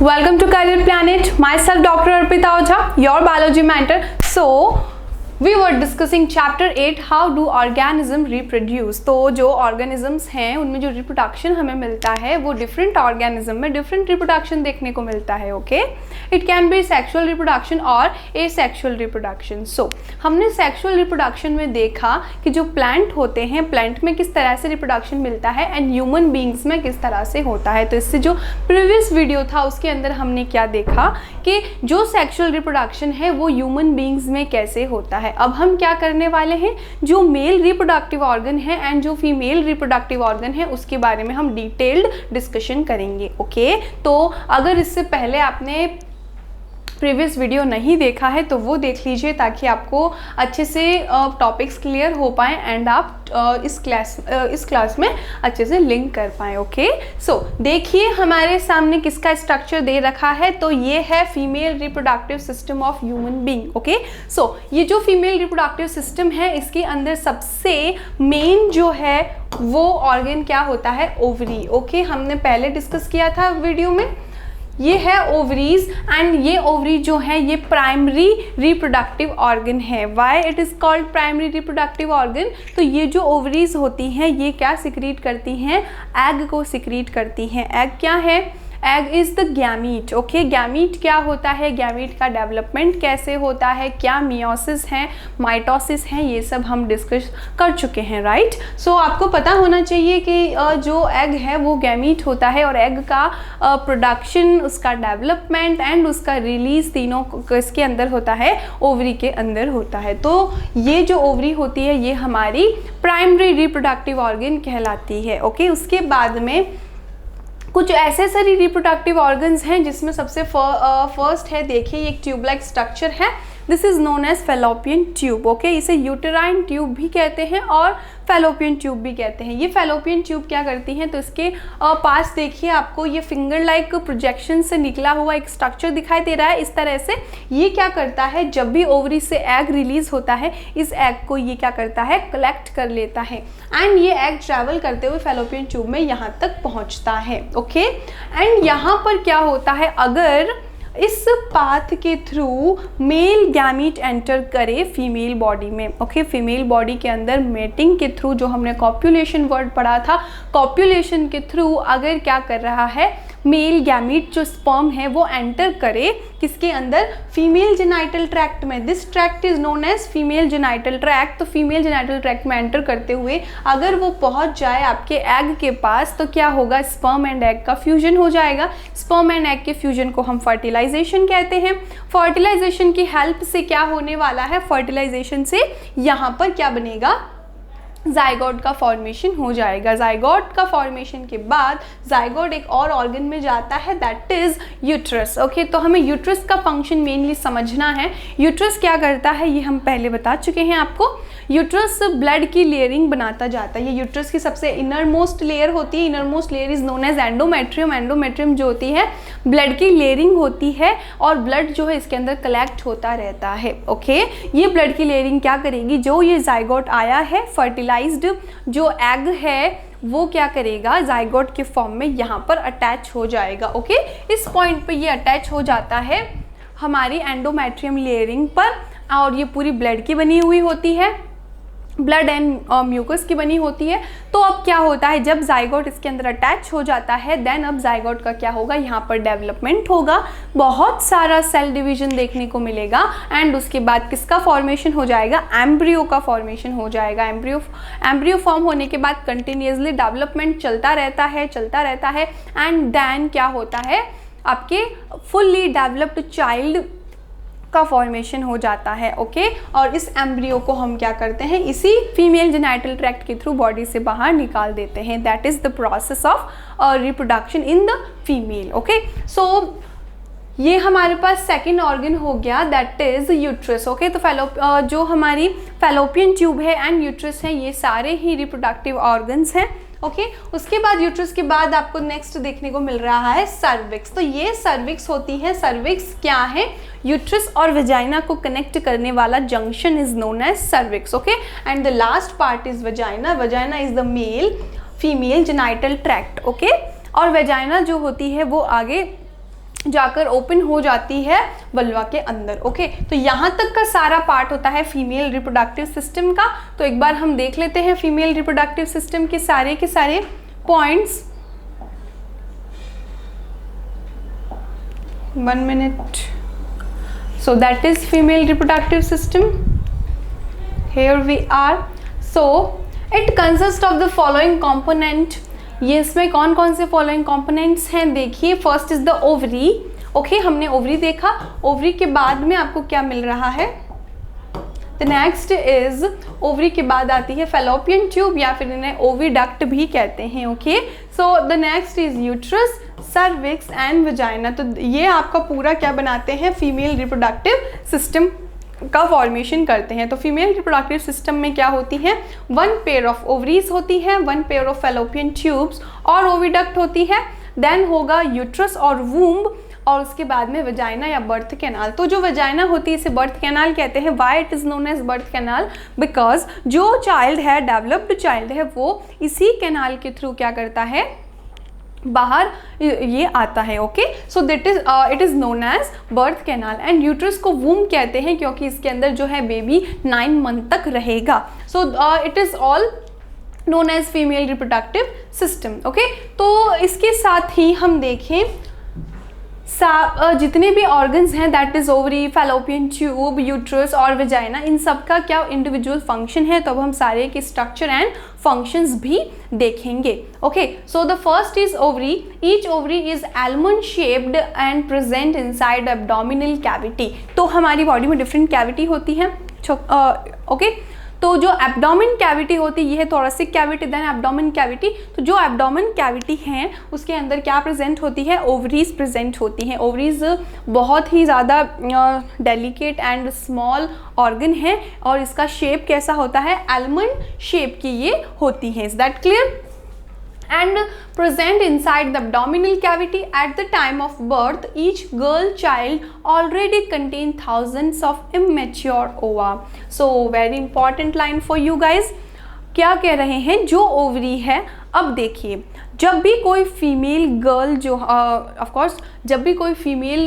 Welcome to Career Planet. Myself Dr. Arpita Ojha, your biology mentor. So we were discussing chapter 8 how do organism reproduce. तो जो organisms हैं उनमें जो reproduction हमें मिलता है वो different organism में different reproduction देखने को मिलता है. Okay, it can be sexual reproduction और asexual reproduction. So हमने sexual reproduction में देखा कि जो plant होते हैं plant में किस तरह से reproduction मिलता है and human beings में किस तरह से होता है. तो इससे जो previous video था उसके अंदर हमने क्या देखा कि जो sexual reproduction है वो human beings में कैसे होता है. अब हम क्या करने वाले हैं, जो मेल रिप्रोडक्टिव ऑर्गन है एंड जो फीमेल रिप्रोडक्टिव ऑर्गन है उसके बारे में हम डिटेल्ड डिस्कशन करेंगे. ओके, तो अगर इससे पहले आपने प्रीवियस वीडियो नहीं देखा है तो वो देख लीजिए ताकि आपको अच्छे से टॉपिक्स क्लियर हो पाएँ एंड आप इस क्लास में अच्छे से लिंक कर पाएँ. ओके, सो देखिए हमारे सामने किसका स्ट्रक्चर दे रखा है. तो ये है female reproductive system of human being. Okay, so ये जो फीमेल रिप्रोडक्टिव सिस्टम है इसके अंदर सबसे मेन जो है वो ऑर्गन क्या होता है, ओवरी. ओके, हमने पहले डिस्कस किया था वीडियो में. ये है ओवरीज एंड ये ओवरी जो है ये प्राइमरी रिप्रोडक्टिव ऑर्गन है. Why it is called primary reproductive organ. तो ये जो ओवरीज होती हैं ये क्या सिक्रीट करती हैं, एग को सिक्रीट करती हैं. एग क्या है, egg is the gamete. Okay, gamete क्या होता है, गैमीट का डेवलपमेंट कैसे होता है, क्या मियोसिस है, माइटोसिस है, ये सब हम डिस्कस कर चुके हैं. राइट, सो आपको पता होना चाहिए कि जो एग है वो गैमीट होता है और एग का प्रोडक्शन, उसका डेवलपमेंट एंड उसका रिलीज तीनों किसके अंदर होता है, ओवरी के अंदर होता है. तो ये जो ओवरी होती है ये हमारी प्राइमरी रिप्रोडक्टिव ऑर्गन कहलाती है. ओके, उसके बाद में कुछ ऐसे सारी रिप्रोडक्टिव ऑर्गन्स हैं जिसमें सबसे फर्स्ट है, देखिए एक ट्यूब लाइक स्ट्रक्चर है. This is known as fallopian tube. Okay, इसे यूटेराइन ट्यूब भी कहते हैं और फेलोपियन ट्यूब भी कहते हैं. ये फेलोपियन ट्यूब क्या करती हैं, तो इसके पास देखिए आपको ये फिंगर लाइक प्रोजेक्शन से निकला हुआ एक स्ट्रक्चर दिखाई दे रहा है. इस तरह से ये क्या करता है, जब भी ओवरी से एग रिलीज होता है इस एग को ये क्या करता है, कलेक्ट कर लेता है एंड ये एग ट्रैवल करते हुए फेलोपियन ट्यूब में यहाँ तक पहुँचता है. ओके, एंड यहाँ पर क्या होता है, अगर इस पाथ के थ्रू मेल गैमीट एंटर करे फीमेल बॉडी में. ओके, फीमेल बॉडी के अंदर मेटिंग के थ्रू, जो हमने कॉप्यूलेशन वर्ड पढ़ा था, कॉप्यूलेशन के थ्रू अगर क्या कर रहा है, मेल गैमीट जो स्पर्म है वो एंटर करे किसके अंदर, फीमेल जेनाइटल ट्रैक्ट में. This tract is known as female genital tract. तो फीमेल जेनाइटल ट्रैक्ट में एंटर करते हुए अगर वो पहुंच जाए आपके एग के पास तो क्या होगा, स्पर्म एंड एग का फ्यूजन हो जाएगा. स्पर्म एंड एग के फ्यूजन को हम फर्टिलाइजेशन कहते हैं. फर्टिलाइजेशन की हेल्प से क्या होने वाला है, फर्टिलाइजेशन से यहाँ पर क्या बनेगा, जाइगोट का फॉर्मेशन हो जाएगा. जाइगोट का फॉर्मेशन के बाद जाइगोट एक और ऑर्गन में जाता है, दैट इज यूट्रस. ओके, तो हमें यूट्रस का फंक्शन मेनली समझना है. यूट्रस क्या करता है ये हम पहले बता चुके हैं आपको. यूट्रस ब्लड की लेयरिंग बनाता जाता है. ये यूट्रस की सबसे इनर मोस्ट लेयर होती है. Inner most layer is known as endometrium. Endometrium जो होती है ब्लड की लेयरिंग होती है और ब्लड जो है इसके अंदर कलेक्ट होता रहता है. ओके, ये ब्लड की लेयरिंग क्या करेगी, जो ये जाइगोट आया है फर्टिलाइज्ड जो एग है वो क्या करेगा, जाइगोट के फॉर्म में यहाँ पर अटैच हो जाएगा. ओके, इस पॉइंट पे ये अटैच हो जाता है हमारी एंडोमेट्रियम लेयरिंग पर और ये पूरी ब्लड की बनी हुई होती है, ब्लड एंड म्यूकस की बनी होती है. तो अब क्या होता है, जब जाइगोट इसके अंदर अटैच हो जाता है देन अब जाइगोट का क्या होगा, यहाँ पर डेवलपमेंट होगा, बहुत सारा सेल डिवीजन देखने को मिलेगा एंड उसके बाद किसका फॉर्मेशन हो जाएगा, एम्ब्रियो का फॉर्मेशन हो जाएगा. एम्ब्रियो फॉर्म होने के बाद कंटिन्यूसली डेवलपमेंट चलता रहता है एंड देन क्या होता है, आपके फुल्ली डेवलप्ड चाइल्ड का फॉर्मेशन हो जाता है. ओके, और इस एम्ब्रियो को हम क्या करते हैं, इसी फीमेल जेनाइटल ट्रैक्ट के थ्रू बॉडी से बाहर निकाल देते हैं. That is the process of reproduction in the female. Okay, so ये हमारे पास सेकेंड ऑर्गन हो गया, दैट इज यूट्रस. ओके, तो जो हमारी फेलोपियन ट्यूब है एंड यूट्रस है ये सारे ही रिप्रोडक्टिव ऑर्गन्स हैं. ओके, उसके बाद यूट्रस के बाद आपको नेक्स्ट देखने को मिल रहा है सर्विक्स. तो ये सर्विक्स होती है. सर्विक्स क्या है, यूट्रस और वेजाइना को कनेक्ट करने वाला junction is known as cervix. Okay, and the last part is vagina. Vagina is the male female genital tract. Okay, और वेजाइना जो होती है वो आगे जाकर ओपन हो जाती है वल्वा के अंदर। ओके, तो यहाँ तक का सारा पार्ट होता है फीमेल रिप्रोडक्टिव सिस्टम का। तो एक बार हम देख लेते हैं फीमेल रिप्रोडक्टिव सिस्टम के सारे points. 1 minute. So that is female reproductive system. Here we are. So it consists of the following component. ये इसमें कौन कौन से फॉलोइंग कंपोनेंट्स हैं देखिए। First is the ovary. Okay, हमने ओवरी देखा। ओवरी के बाद में आपको क्या मिल रहा है? द नेक्स्ट इज ओवरी के बाद आती है फैलोपियन ट्यूब या फिर इन्हें ओविडक्ट भी कहते हैं। Okay, so the next is uterus, cervix and vagina. तो ये आपका पूरा क्या बनाते हैं? फीमेल रिप्रोडक्टिव सिस्टम का फॉर्मेशन करते हैं। तो फीमेल रिप्रोडक्टिव सिस्टम में क्या होती है? 1 पेयर ऑफ ओवरीज होती है, 1 पेयर ऑफ फैलोपियन ट्यूब्स और ओविडक्ट होती है। देन होगा यूट्रस और वूम्ब, और उसके बाद में वजाइना या बर्थ कैनाल। तो जो वजाइना होती है इसे बर्थ कैनाल कहते हैं। Why it is known as birth canal? Because जो चाइल्ड है, डेवलप्ड चाइल्ड है, वो इसी कैनाल के थ्रू क्या करता है? बाहर ये आता है। Okay, so that is it is known as birth canal. And uterus को वूम कहते हैं क्योंकि इसके अंदर जो है बेबी 9 मंथ तक रहेगा। So it is all known as female reproductive system. Okay, तो इसके साथ ही हम देखें जितने भी ऑर्गन्स हैं, that is ovary, fallopian tube, uterus और वेजाइना, इन सब का क्या इंडिविजुअल फंक्शन है। तो अब हम सारे के स्ट्रक्चर एंड फंक्शंस भी देखेंगे। Okay, so the first is ovary. Each ovary is almond shaped and present inside abdominal cavity. तो हमारी बॉडी में डिफरेंट कैविटी होती है। ओके, तो जो एब्डोमेन कैविटी होती है ये है thoracic cavity, then abdomen cavity. तो जो एब्डोमेन कैविटी है उसके अंदर क्या प्रेजेंट होती है? ओवरीज प्रेजेंट होती हैं। ओवरीज बहुत ही ज़्यादा डेलिकेट एंड स्मॉल ऑर्गन है और इसका शेप कैसा होता है? आलमंड शेप की ये होती है। Is that clear? And present inside the abdominal cavity at the time of birth, each girl child already contain thousands of immature ova. So very important line for you guys. क्या कह रहे हैं? जो ovary है, अब देखिए जब भी कोई फीमेल गर्ल जो ऑफ कोर्स जब भी कोई फीमेल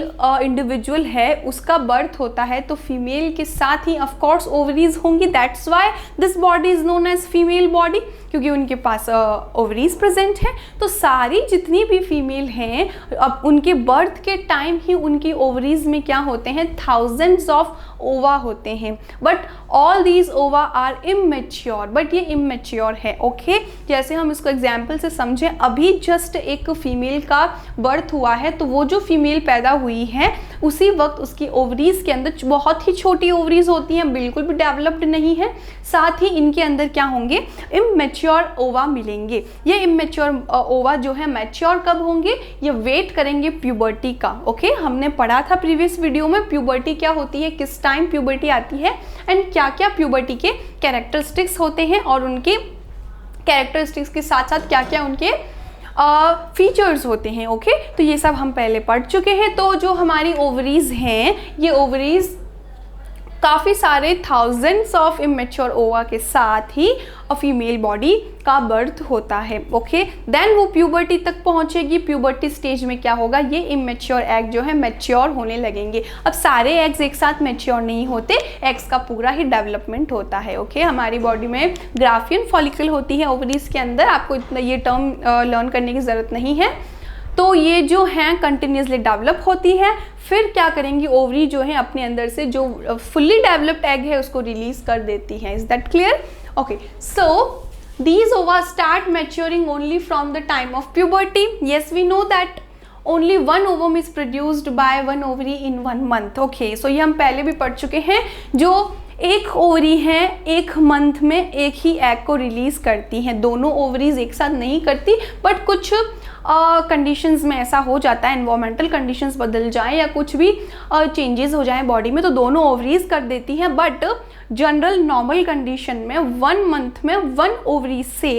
इंडिविजुअल है उसका बर्थ होता है तो फीमेल के साथ ही ऑफ कोर्स ओवरीज होंगी। That's why this body is known as female body, क्योंकि उनके पास ओवरीज प्रेजेंट है। तो सारी जितनी भी फीमेल हैं अब उनके बर्थ के टाइम ही उनकी ओवरीज में क्या होते हैं? थाउजेंड्स ऑफ ओवा होते हैं। बट ऑल दीज ओवा आर इमेच्योर, बट ये इमेच्योर है। ओके, जैसे हम इसको एग्जाम्पल से समझें, अभी जस्ट एक फीमेल का बर्थ हुआ है तो वो जो फीमेल पैदा हुई है उसी वक्त उसकी ओवरीज के अंदर बहुत ही छोटी ओवरीज होती हैं, बिल्कुल भी डेवलप्ड नहीं है। साथ ही इनके अंदर क्या होंगे? इमेच्योर ओवा मिलेंगे। ये इमेच्योर ओवा जो है मैच्योर कब होंगे? ये वेट करेंगे प्यूबर्टी का। ओके, हमने पढ़ा था प्रीवियस वीडियो में प्यूबर्टी क्या होती है, किस टाइम प्यूबर्टी आती है एंड क्या क्या प्यूबर्टी के कैरेक्टरिस्टिक्स होते हैं और उनके कैरेक्टरिस्टिक्स के साथ साथ क्या क्या उनके फीचर्स होते हैं। ओके, तो ये सब हम पहले पढ़ चुके हैं। तो जो हमारी ओवरीज हैं ये ओवरीज काफ़ी सारे थाउजेंड्स ऑफ इमेच्योर ओवा के साथ ही फीमेल बॉडी का बर्थ होता है। ओके, देन वो प्यूबर्टी तक पहुंचेगी। प्यूबर्टी स्टेज में क्या होगा? ये इमेच्योर एग जो है मैच्योर होने लगेंगे। अब सारे एग्स एक साथ मैच्योर नहीं होते, एग्स का पूरा ही डेवलपमेंट होता है। ओके, हमारी बॉडी में ग्राफियन फॉलिकल होती है ओवरीज के अंदर, आपको इतना ये टर्म लर्न करने की ज़रूरत नहीं है। तो ये जो हैं कंटिन्यूसली डेवलप होती है। फिर क्या करेंगी? ओवरी जो है अपने अंदर से जो फुल्ली डेवलप्ड एग है उसको रिलीज कर देती हैं। Is that clear? Okay, so these ova start maturing only from the time of puberty. Yes, we know that only one ovum is produced by one ovary in 1 month. Okay, so ये हम पहले भी पढ़ चुके हैं। जो एक ovary है एक मंथ में एक ही एग को रिलीज करती हैं। दोनों ओवरीज एक साथ नहीं करती, बट कुछ कंडीशंस में ऐसा हो जाता है, एनवायरमेंटल कंडीशंस बदल जाए या कुछ भी चेंजेस हो जाए बॉडी में तो दोनों ओवरीज कर देती हैं। बट जनरल नॉर्मल कंडीशन में 1 मंथ में 1 ओवरी से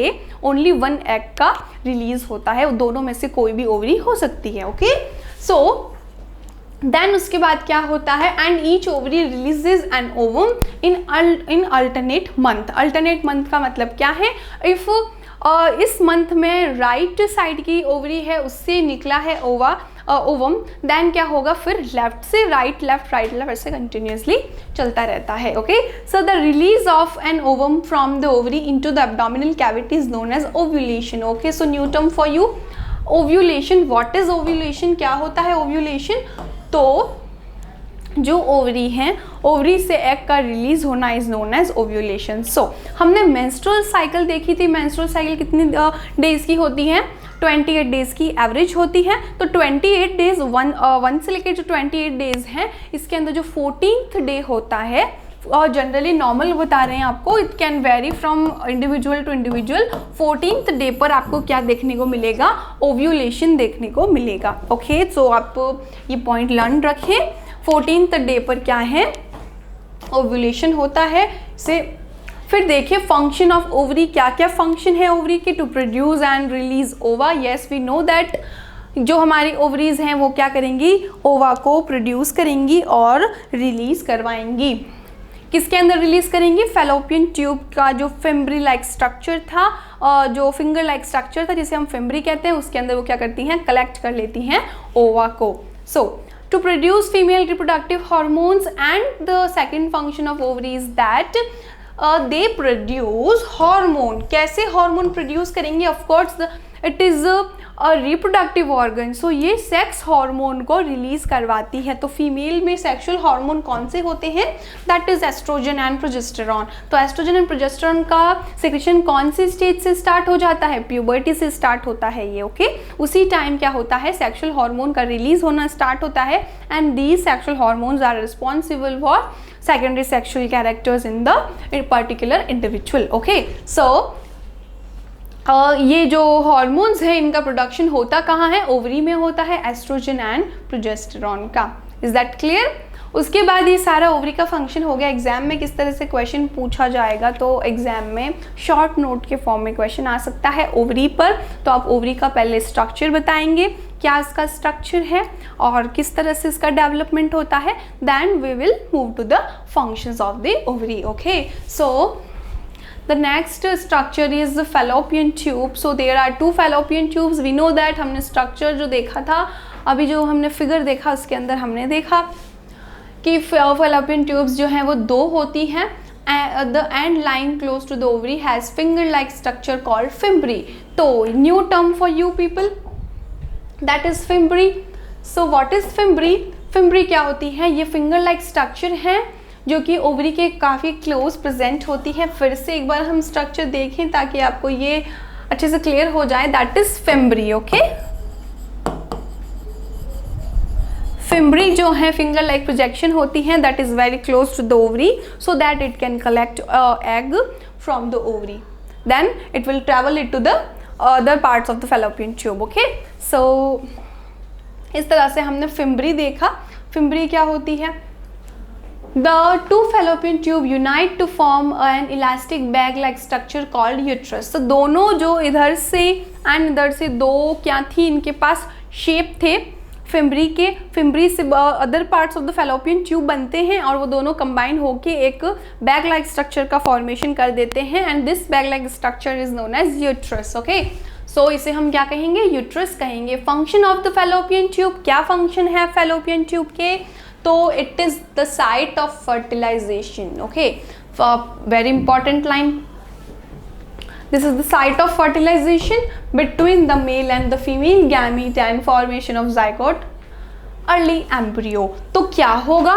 ओनली 1 एग का रिलीज होता है। दोनों में से कोई भी ओवरी हो सकती है। ओके, सो देन उसके बाद क्या होता है? And each ovary releases an ovum in alternate month. Alternate month का मतलब क्या है? इफ इस मंथ में राइट साइड की ओवरी है उससे निकला है ओवम, देन क्या होगा, फिर लेफ्ट से राइट लेफ्ट ऐसे कंटिन्यूसली चलता रहता है. Okay, so the release of an ovum from the ovary into the abdominal cavity is known as ovulation. Okay, so new term for you, ovulation. What is ovulation, क्या होता है ovulation? तो जो ovary हैं, ovary से egg का release होना is known as ovulation. सो हमने मेंस्ट्रुअल साइकिल देखी थी. मेंस्ट्रुअल साइकिल कितने डेज की होती है? 28 डेज की एवरेज होती है. तो 28 डेज वन से लेकर जो 28 डेज हैं, इसके अंदर जो 14th डे होता है, और जनरली नॉर्मल बता रहे हैं आपको, it can vary from individual to individual. 14th day पर आपको क्या देखने को मिलेगा? ओव्यूलेशन देखने को मिलेगा. ओके, सो आप ये पॉइंट लर्न रखें. 14th डे पर क्या है? ओव्यूलेशन होता है. से फिर देखिए फंक्शन ऑफ ओवरी, क्या क्या फंक्शन है ओवरी के? टू प्रोड्यूस एंड रिलीज ओवा. यस, वी नो दैट जो हमारी ओवरीज हैं वो क्या करेंगी? ओवा को प्रोड्यूस करेंगी और रिलीज करवाएंगी. किसके अंदर रिलीज करेंगी? फैलोपियन ट्यूब का जो फिम्ब्री लाइक स्ट्रक्चर था, जो फिंगर लाइक स्ट्रक्चर था जिसे हम फिम्ब्री कहते हैं, उसके अंदर वो क्या करती हैं? कलेक्ट कर लेती हैं ओवा को. सो to produce female reproductive hormones, and the second function of ovary is that they produce hormone. कैसे hormone produce करेंगे? Of course it is a reproductive organ. So ये सेक्स हार्मोन को रिलीज करवाती है. तो फीमेल में सेक्सुअल हार्मोन कौन से होते हैं? That is estrogen and progesterone. तो एस्ट्रोजन एंड प्रोजेस्टेरॉन का सिक्रेशन कौन सी स्टेज से स्टार्ट हो जाता है? प्यूबर्टी से स्टार्ट होता है ये. ओके, उसी टाइम क्या होता है? सेक्सुअल हार्मोन का रिलीज होना स्टार्ट होता है. And these sexual hormones are responsible for secondary sexual characters in the particular individual. Okay, so ये जो हॉर्मोन्स हैं इनका प्रोडक्शन होता कहाँ है? ओवरी में होता है, एस्ट्रोजन एंड प्रोजेस्टेरॉन का. Is that clear? उसके बाद ये सारा ओवरी का फंक्शन हो गया. एग्जाम में किस तरह से क्वेश्चन पूछा जाएगा? तो एग्जाम में शॉर्ट नोट के फॉर्म में क्वेश्चन आ सकता है ओवरी पर. तो आप ओवरी का पहले स्ट्रक्चर बताएंगे, क्या इसका स्ट्रक्चर है और किस तरह से इसका डेवलपमेंट होता है. Then we will move to the functions of the ovary. Okay, so the next structure is the fallopian tube. So there are two fallopian tubes. We know that हमने structure जो देखा था, अभी जो हमने फिगर देखा उसके अंदर हमने देखा कि fallopian tubes जो हैं वो दो होती हैं. The end line close to the ovary has finger like structure called fimbri. तो new term for you people, that is fimbri. So what is fimbri? Fimbri क्या होती है? ये finger like structure है जो कि ओवरी के काफ़ी क्लोज प्रेजेंट होती है. फिर से एक बार हम स्ट्रक्चर देखें ताकि आपको ये अच्छे से क्लियर हो जाए. That is fimbriae. Okay, fimbriae जो है फिंगर लाइक प्रोजेक्शन होती है, that is very close to the ovary so that it can collect egg from the ovary. Then it will travel it to the other parts of the fallopian tube. Okay, so इस तरह से हमने fimbriae देखा. Fimbriae क्या होती है? The two fallopian tube unite to form an elastic bag-like structure called uterus. तो दोनों जो इधर से एंड इधर से दो क्या थी, इनके पास शेप थे फिम्ब्री के. फिम्ब्री से other parts of the fallopian tube बनते हैं और वो दोनों कंबाइन होके एक बैग लाइक स्ट्रक्चर का फॉर्मेशन कर देते हैं. And this bag like structure is known as uterus. Okay, so इसे हम क्या कहेंगे? यूट्रस कहेंगे. Function of the fallopian tube, क्या फंक्शन है फैलोपियन ट्यूब के? तो it is the site of fertilization. Okay, very important line. This is the site of fertilization between the male and the female gamete and formation of zygote early embryo. तो क्या होगा?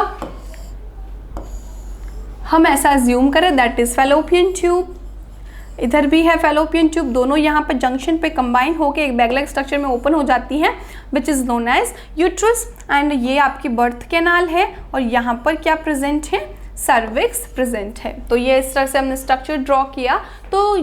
हम ऐसा assume करें that is fallopian tube, इधर भी है fallopian tube, दोनों यहाँ पर जंक्शन पे कंबाइन होकर एक बैग लाइक स्ट्रक्चर में ओपन हो जाती हैं which is known as uterus. And ये आपकी बर्थ कैनाल है और यहाँ पर क्या प्रेजेंट है? सर्विक्स प्रेजेंट है. तो ये इस तरह से हमने स्ट्रक्चर ड्रॉ किया. तो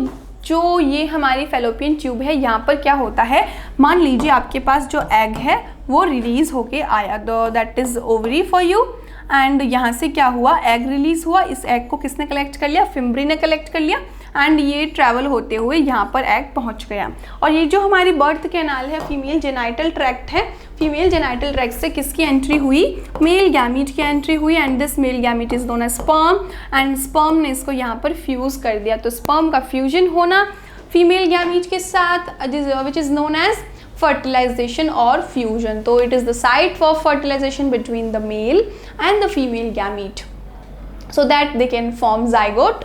जो ये हमारी फैलोपियन ट्यूब है, यहाँ पर क्या होता है? मान लीजिए आपके पास जो एग है वो रिलीज होके आया, that is ovary for you. And यहाँ से क्या हुआ? एग रिलीज हुआ. इस एग को किसने कलेक्ट कर लिया? फिम्ब्री ने कलेक्ट कर लिया. एंड ये ट्रैवल होते हुए यहाँ पर एग पहुँच गया. और ये जो हमारी बर्थ कैनाल है, फीमेल जेनाइटल ट्रैक्ट है. फीमेल जेनाइटल ट्रैक्ट से किसकी एंट्री हुई? मेल गैमीट की एंट्री हुई. And this male gamete is known as sperm. And sperm ने इसको यहाँ पर फ्यूज़ कर दिया. तो स्पर्म का फ्यूजन होना, फीमेल गैमीट के साथ which is known as fertilization or fusion. तो it is the site for fertilization between the male and the female gamete so that they can form zygote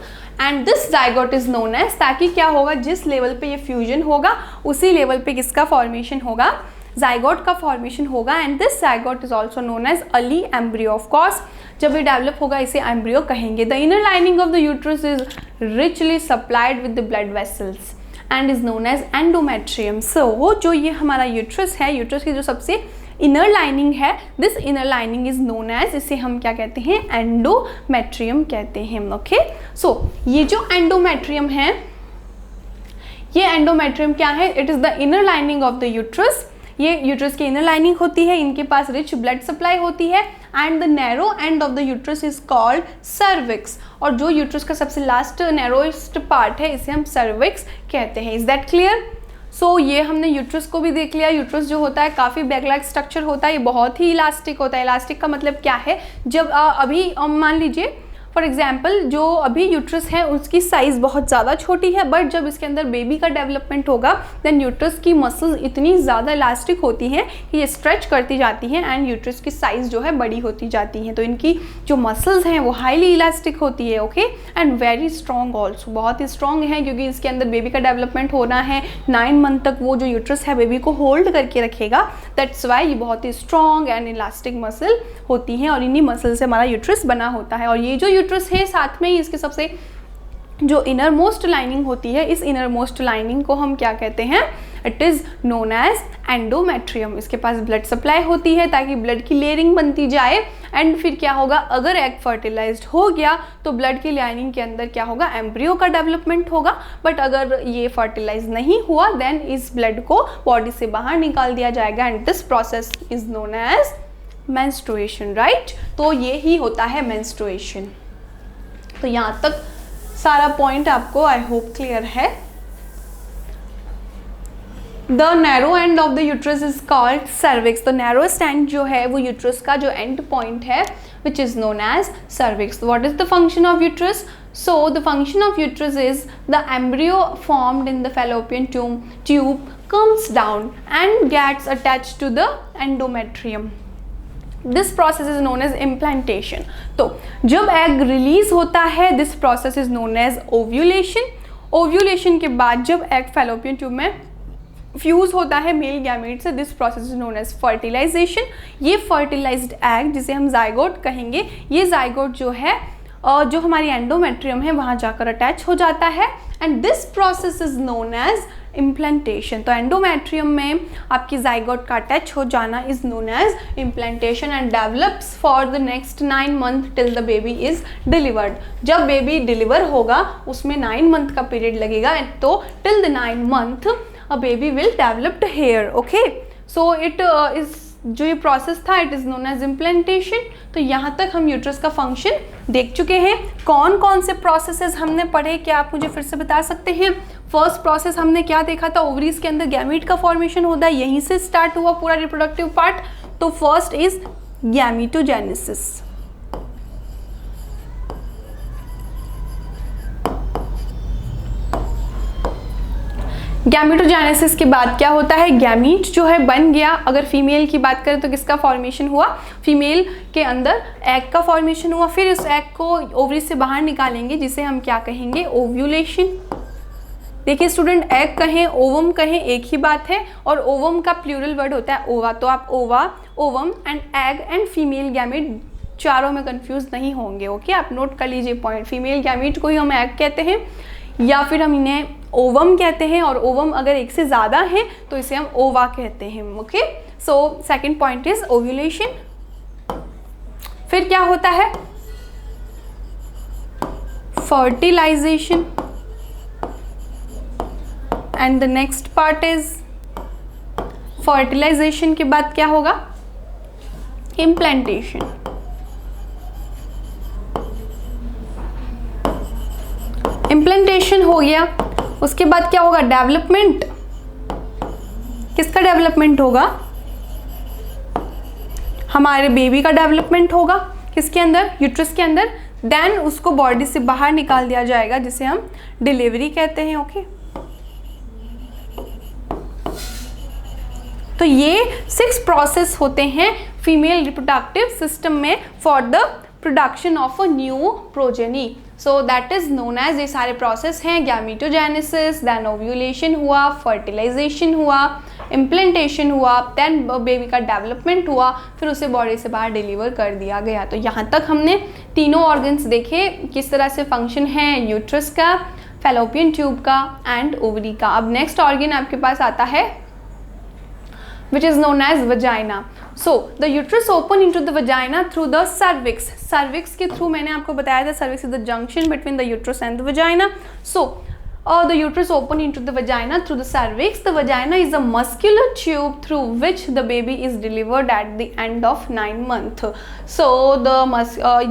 and this zygote is known as, ताकि क्या होगा, जिस level पे ये fusion होगा उसी level पे किसका फॉर्मेशन होगा, zygote का फॉर्मेशन होगा and this zygote is also known as early embryo. Of course जब ये डेवलप होगा इसे एम्ब्रियो कहेंगे. The inner lining of the uterus is richly supplied with the blood vessels and is known as endometrium. So जो ये हमारा uterus है, uterus की जो सबसे इनर लाइनिंग है, this inner lining is known as, इसे हम क्या कहते हैं, एंडोमेट्रियम कहते हैं. ओके, सो ये जो एंडोमेट्रियम है, ये एंडोमेट्रियम क्या है, it is the inner lining of the uterus. ये यूट्रस की इनर लाइनिंग होती है, इनके पास रिच ब्लड सप्लाई होती है and the narrow end of the uterus is called cervix. और जो यूट्रस का सबसे लास्ट नैरोएस्ट पार्ट है इसे हम सर्विक्स कहते हैं. Is that clear? सो ये हमने यूट्रस को भी देख लिया. यूट्रस जो होता है काफ़ी बैग लाइक स्ट्रक्चर होता है, ये बहुत ही इलास्टिक होता है. इलास्टिक का मतलब क्या है, जब अभी मान लीजिए फॉर एग्जाम्पल जो अभी यूट्रस है उसकी साइज़ बहुत ज़्यादा छोटी है, बट जब इसके अंदर बेबी का डेवलपमेंट होगा देन यूट्रस की मसल्स इतनी ज़्यादा इलास्टिक होती हैं कि ये स्ट्रेच करती जाती हैं एंड यूट्रस की साइज़ जो है बड़ी होती जाती हैं. तो इनकी जो मसल्स हैं वो हाईली इलास्टिक होती है. Okay, and very strong also, बहुत ही स्ट्रॉन्ग है क्योंकि इसके अंदर बेबी का डेवलपमेंट होना है. 9 मंथ तक वो जो यूट्रस है बेबी को होल्ड करके रखेगा. दैट्स वाई ये बहुत ही स्ट्रॉन्ग एंड इलास्टिक मसल होती हैं और इन्हीं मसल से हमारा यूट्रस बना होता है. और ये जो यूट्रस है साथ में ही इसके सबसे जो इनर मोस्ट लाइनिंग होती है, इस इनर मोस्ट लाइनिंग को हम क्या कहते हैं, it is known as endometrium. इसके पास ब्लड सप्लाई होती है ताकि ब्लड की लेयरिंग बनती जाए एंड फिर क्या होगा, अगर एग फर्टिलाइज्ड हो गया तो ब्लड की लाइनिंग के अंदर क्या होगा, एम्ब्रियो का डेवलपमेंट होगा. बट अगर ये फर्टिलाइज नहीं हुआ देन इस ब्लड को बॉडी से बाहर निकाल दिया जाएगा and this process is known as menstruation. Right, तो ये ही होता है मेंस्ट्रुएशन. तो यहाँ तक सारा पॉइंट आपको आई होप क्लियर है. The narrow end of the uterus is called cervix. तो नैरोएस्ट एंड जो है वो यूट्रस का जो एंड पॉइंट है which is known as cervix. What is the function of uterus? So the function of uterus is the embryo formed in the fallopian tube comes down and gets attached to the endometrium. This process is known as implantation. तो जब egg release होता है this process is known as ovulation. Ovulation के बाद जब egg fallopian tube में fuse होता है मेल गैमेट से, this process is known as fertilization. ये फर्टिलाइज्ड एग जिसे हम जाइगोट कहेंगे, ये जाइगोट जो है जो हमारी एंडोमेट्रियम है वहाँ जाकर अटैच हो जाता है and this process is known as implantation. तो एंडोमेट्रियम में आपकी जाइगोट का अटैच हो जाना is known as implantation and develops for the next 9 month till the baby is delivered. जब बेबी डिलीवर होगा उसमें 9 मंथ का पीरियड लगेगा, तो till the 9 month a baby will developed here. Okay, so it is जो ये प्रोसेस था it is known as implantation. तो यहाँ तक हम यूट्रस का फंक्शन देख चुके हैं. कौन कौन से प्रोसेसेस हमने पढ़े, क्या आप मुझे फिर से बता सकते हैं? फर्स्ट प्रोसेस हमने क्या देखा था, ओवरीज के अंदर गैमीट का फॉर्मेशन होता है, यहीं से स्टार्ट हुआ पूरा रिप्रोडक्टिव पार्ट. तो फर्स्ट इज गैमीटोजेनेसिस. गैमीटोजेनेसिस के बाद क्या होता है, गैमीट जो है बन गया. अगर फीमेल की बात करें तो किसका फॉर्मेशन हुआ, फीमेल के अंदर एग का फॉर्मेशन हुआ. फिर उस एग को ओवरी से बाहर निकालेंगे जिसे हम क्या कहेंगे, ओव्यूलेशन. देखिए स्टूडेंट, एग कहें ओवम कहें एक ही बात है और ओवम का प्लूरल वर्ड होता है ओवा. तो आप ओवा, ovum and egg and female gamete चारों में कंफ्यूज नहीं होंगे. ओके, आप नोट कर लीजिए पॉइंट. फीमेल गैमीट को ही हम एग कहते हैं या फिर हम इन्हें ओवम कहते हैं और ओवम अगर एक से ज़्यादा है तो इसे हम ओवा कहते हैं. Okay, so second point is ovulation. फिर क्या होता है, fertilization and the next part is fertilization के बाद क्या होगा, इम्प्लांटेशन. इम्प्लांटेशन हो गया, उसके बाद क्या होगा, डेवलपमेंट. किसका डेवलपमेंट होगा, हमारे बेबी का डेवलपमेंट होगा. किसके अंदर, यूट्रस के अंदर. देन उसको बॉडी से बाहर निकाल दिया जाएगा जिसे हम डिलीवरी कहते हैं. ओके, तो ये 6 प्रोसेस होते हैं फीमेल रिप्रोडक्टिव सिस्टम में for the production of a new progeny. So that is known as, ये सारे प्रोसेस हैं, गैमीटोजेनेसिस, देन ओव्यूलेशन हुआ, फर्टिलाइजेशन हुआ, इम्प्लांटेशन हुआ, देन बेबी का डेवलपमेंट हुआ, फिर उसे बॉडी से बाहर डिलीवर कर दिया गया। तो यहाँ तक हमने तीनों ऑर्गन्स देखे किस तरह से फंक्शन है, यूट्रस का, फैलोपियन ट्यूब का एंड ओवरी का। अब नेक्स्ट ऑर्गन आपके पास आता है which is known as vagina. So the uterus open into the vagina through the cervix. Cervix के through मैंने आपको बताया था, cervix is the junction between the uterus and the vagina. So the uterus open into the vagina through the cervix. The vagina is a muscular tube through which the baby is delivered at the end of 9 months. So the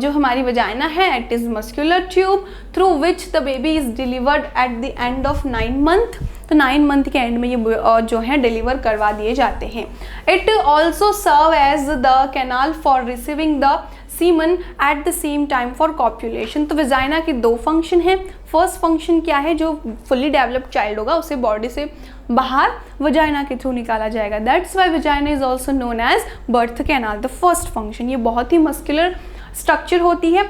जो हमारी vagina है, it is muscular tube through which the baby is delivered at the end of 9 months. तो 9 month के and में ये जो है deliver करवा दिए जाते हैं। It also serve as the canal for receiving the semen at the same time for copulation. तो वेजाइना के 2 फंक्शन हैं। फर्स्ट फंक्शन क्या है, जो फुल्ली डेवलप्ड चाइल्ड होगा उसे बॉडी से बाहर वजाइना के थ्रू निकाला जाएगा। That's why vagina is also known as birth canal. The first function, ये बहुत ही मस्कुलर स्ट्रक्चर होती है।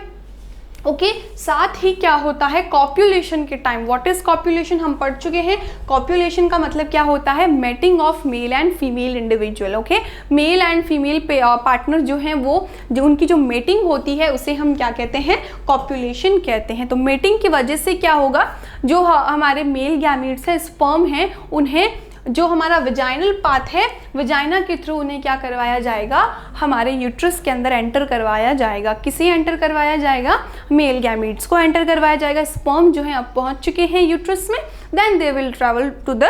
ओके, साथ ही क्या होता है कॉप्यूलेशन के टाइम। व्हाट इज कॉप्यूलेशन हम पढ़ चुके हैं। कॉप्यूलेशन का मतलब क्या होता है, mating of male and female individual. Okay, male and female partner जो हैं वो जो उनकी जो मेटिंग होती है उसे हम क्या कहते हैं, कॉप्यूलेशन कहते हैं। तो मेटिंग की वजह से क्या होगा, जो हमारे मेल गैमीट्स हैं, स्पर्म हैं, उन्हें जो हमारा वेजाइनल पाथ है, वेजाइना के थ्रू उन्हें क्या करवाया जाएगा, हमारे यूट्रस के अंदर एंटर करवाया जाएगा। किसे एंटर करवाया जाएगा, मेल गैमीट्स को एंटर करवाया जाएगा। स्पर्म जो है अब पहुंच चुके हैं यूट्रस में, then they will travel to the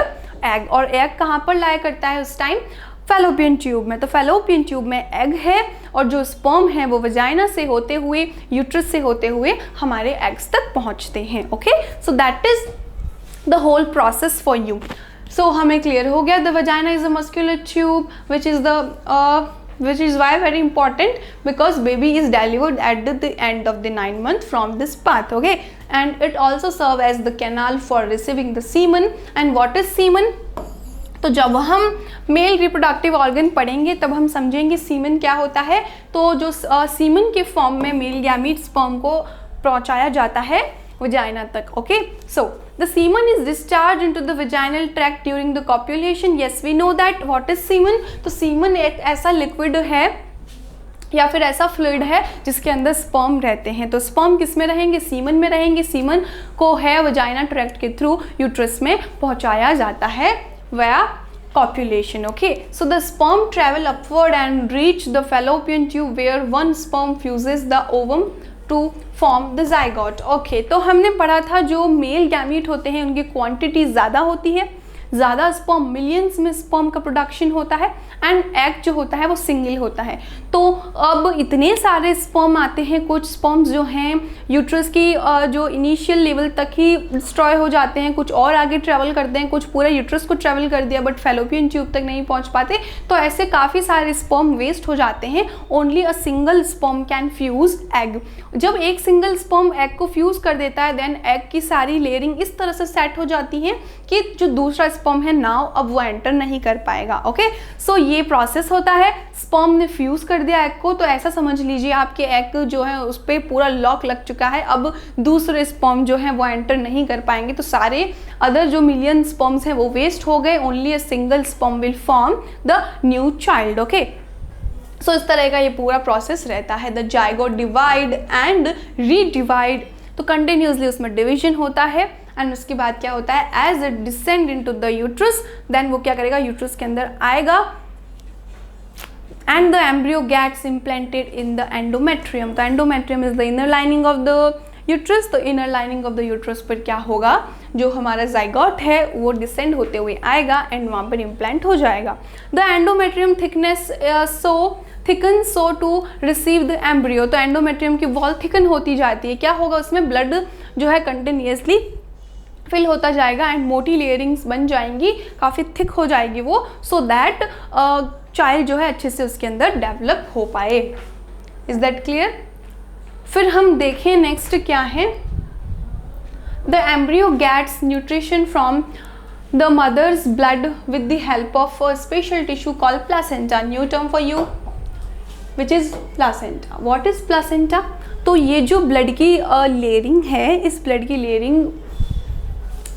egg. और एग कहाँ पर लाया करता है उस टाइम, फैलोपियन ट्यूब में। तो फैलोपियन ट्यूब में एग है और जो स्पर्म है वो वेजाइना से होते हुए, यूट्रस से होते हुए हमारे एग्स तक पहुंचते हैं। Okay, so that is the whole process for you. So हमें क्लियर हो गया, the vagina is a muscular tube which is why very important, because baby is delivered at the end of the 9 month from this path. Okay, and it also serve as the canal for receiving the semen. And what is semen? तो जब हम male reproductive organ पढ़ेंगे तब हम समझेंगे semen क्या होता है। तो जो सीमन के फॉर्म में मेल गैमीट स्पर्म को पहुंचाया जाता है वजाइना तक। Okay, so the semen is discharged into the vaginal tract during the copulation. Yes, we know that. What is semen? तो semen एक ऐसा लिक्विड है या फिर ऐसा फ्लूइड है जिसके अंदर स्पर्म रहते हैं। तो स्पर्म किस में रहेंगे, सीमन में रहेंगे। सीमन को है वजाइना ट्रैक्ट के थ्रू यूट्रस में पहुंचाया जाता है via copulation. Okay, so the sperm travel upward and reach the fallopian tube where one sperm fuses the ovum to form the zygote. Okay, तो हमने पढ़ा था जो मेल गैमीट होते हैं उनकी क्वांटिटी ज़्यादा होती है, ज़्यादा स्पर्म, मिलियंस में स्पर्म का प्रोडक्शन होता है, एंड एग जो होता है वो सिंगल होता है। तो अब इतने सारे स्पर्म आते हैं, कुछ स्पर्म्स जो हैं यूट्रस की जो इनिशियल लेवल तक ही डिस्ट्रॉय हो जाते हैं, कुछ और आगे ट्रैवल करते हैं, कुछ पूरा यूट्रस को ट्रैवल कर दिया बट फैलोपियन ट्यूब तक नहीं पहुंच पाते। तो ऐसे काफ़ी सारे स्पर्म वेस्ट हो जाते हैं। Only a single sperm can fuse egg. जब एक सिंगल स्पर्म एग को फ्यूज कर देता है, देन एग की सारी लेयरिंग इस तरह से सेट हो जाती है कि जो दूसरा स्पर्म है नाउ अब वो एंटर नहीं कर पाएगा। ओके, सो ये प्रोसेस होता है। स्पर्म ने फ्यूज कर दिया एग को, तो ऐसा समझ लीजिए आपके एग जो है उस पर पूरा लॉक लग चुका है। अब दूसरे स्पर्म जो है वो एंटर नहीं कर पाएंगे, तो सारे अदर जो मिलियन स्पर्म्स हैं वो वेस्ट हो गए। Only a single sperm will form the new child. Okay, so इस तरह का ये पूरा प्रोसेस रहता है। The zygote divide and redivide, तो कंटिन्यूसली उसमें डिवीजन होता है। एंड उसके बाद क्या होता है, as it descend into the uterus, then वो क्या करेगा, यूट्रस के अंदर आएगा, and the embryo gets implanted in the endometrium. तो endometrium is the inner lining of the uterus. तो inner lining of the uterus पर क्या होगा, जो हमारा जाइगोट है वो डिसेंड होते हुए आएगा एंड वहाँ पर इम्प्लांट हो जाएगा। The endometrium thickness thicken so to receive the embryo. तो एंडोमेट्रियम की वॉल थिकन होती जाती है। क्या होगा, उसमें ब्लड जो है कंटिन्यूसली फिल होता जाएगा एंड मोटी लेयरिंग्स बन जाएंगी, काफ़ी थिक हो जाएगी वो, सो दैट चाइल्ड जो है अच्छे से उसके अंदर डेवलप हो पाए। Is that clear? फिर हम देखें नेक्स्ट क्या है, the embryo gets nutrition from the mother's blood with the help of a special tissue called placenta. New term for you, which is placenta. What is placenta? तो ये जो blood की layering है, इस ब्लड की layering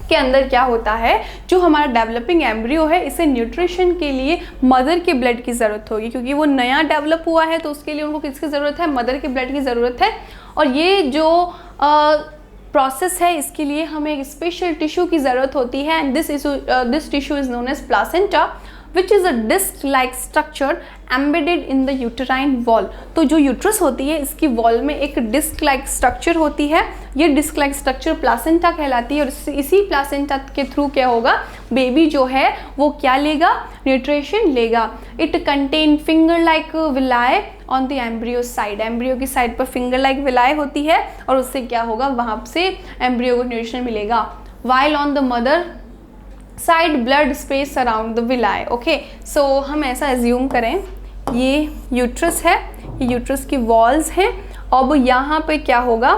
के अंदर क्या होता है, जो हमारा डेवलपिंग एम्ब्रियो है, इसे न्यूट्रिशन के लिए मदर के ब्लड की ज़रूरत होगी, क्योंकि वो नया डेवलप हुआ है, तो उसके लिए उनको किसकी ज़रूरत है, मदर के ब्लड की ज़रूरत है। और ये जो प्रोसेस है, इसके लिए हमें एक स्पेशल टिश्यू की ज़रूरत होती है, and this tissue is known as placenta, which is a disc like structure embedded in the uterine wall. तो जो यूट्रस होती है, इसकी वॉल में एक डिस्क लाइक स्ट्रक्चर होती है, ये डिस्क लाइक स्ट्रक्चर प्लासेंटा कहलाती है, और इसी प्लासेंटा के थ्रू क्या होगा, बेबी जो है वो क्या लेगा, न्यूट्रिशन लेगा। It contain finger like villi on the embryo side, embryo की साइड पर फिंगर लाइक विलाय होती है, और उससे क्या होगा, वहाँ से एम्ब्रियो को न्यूट्रिशन मिलेगा। While on the mother side blood space around the villi. Okay, so हम ऐसा एज्यूम करें, ये यूट्रस है, ये यूट्रस की वॉल्स हैं, अब यहाँ पे क्या होगा,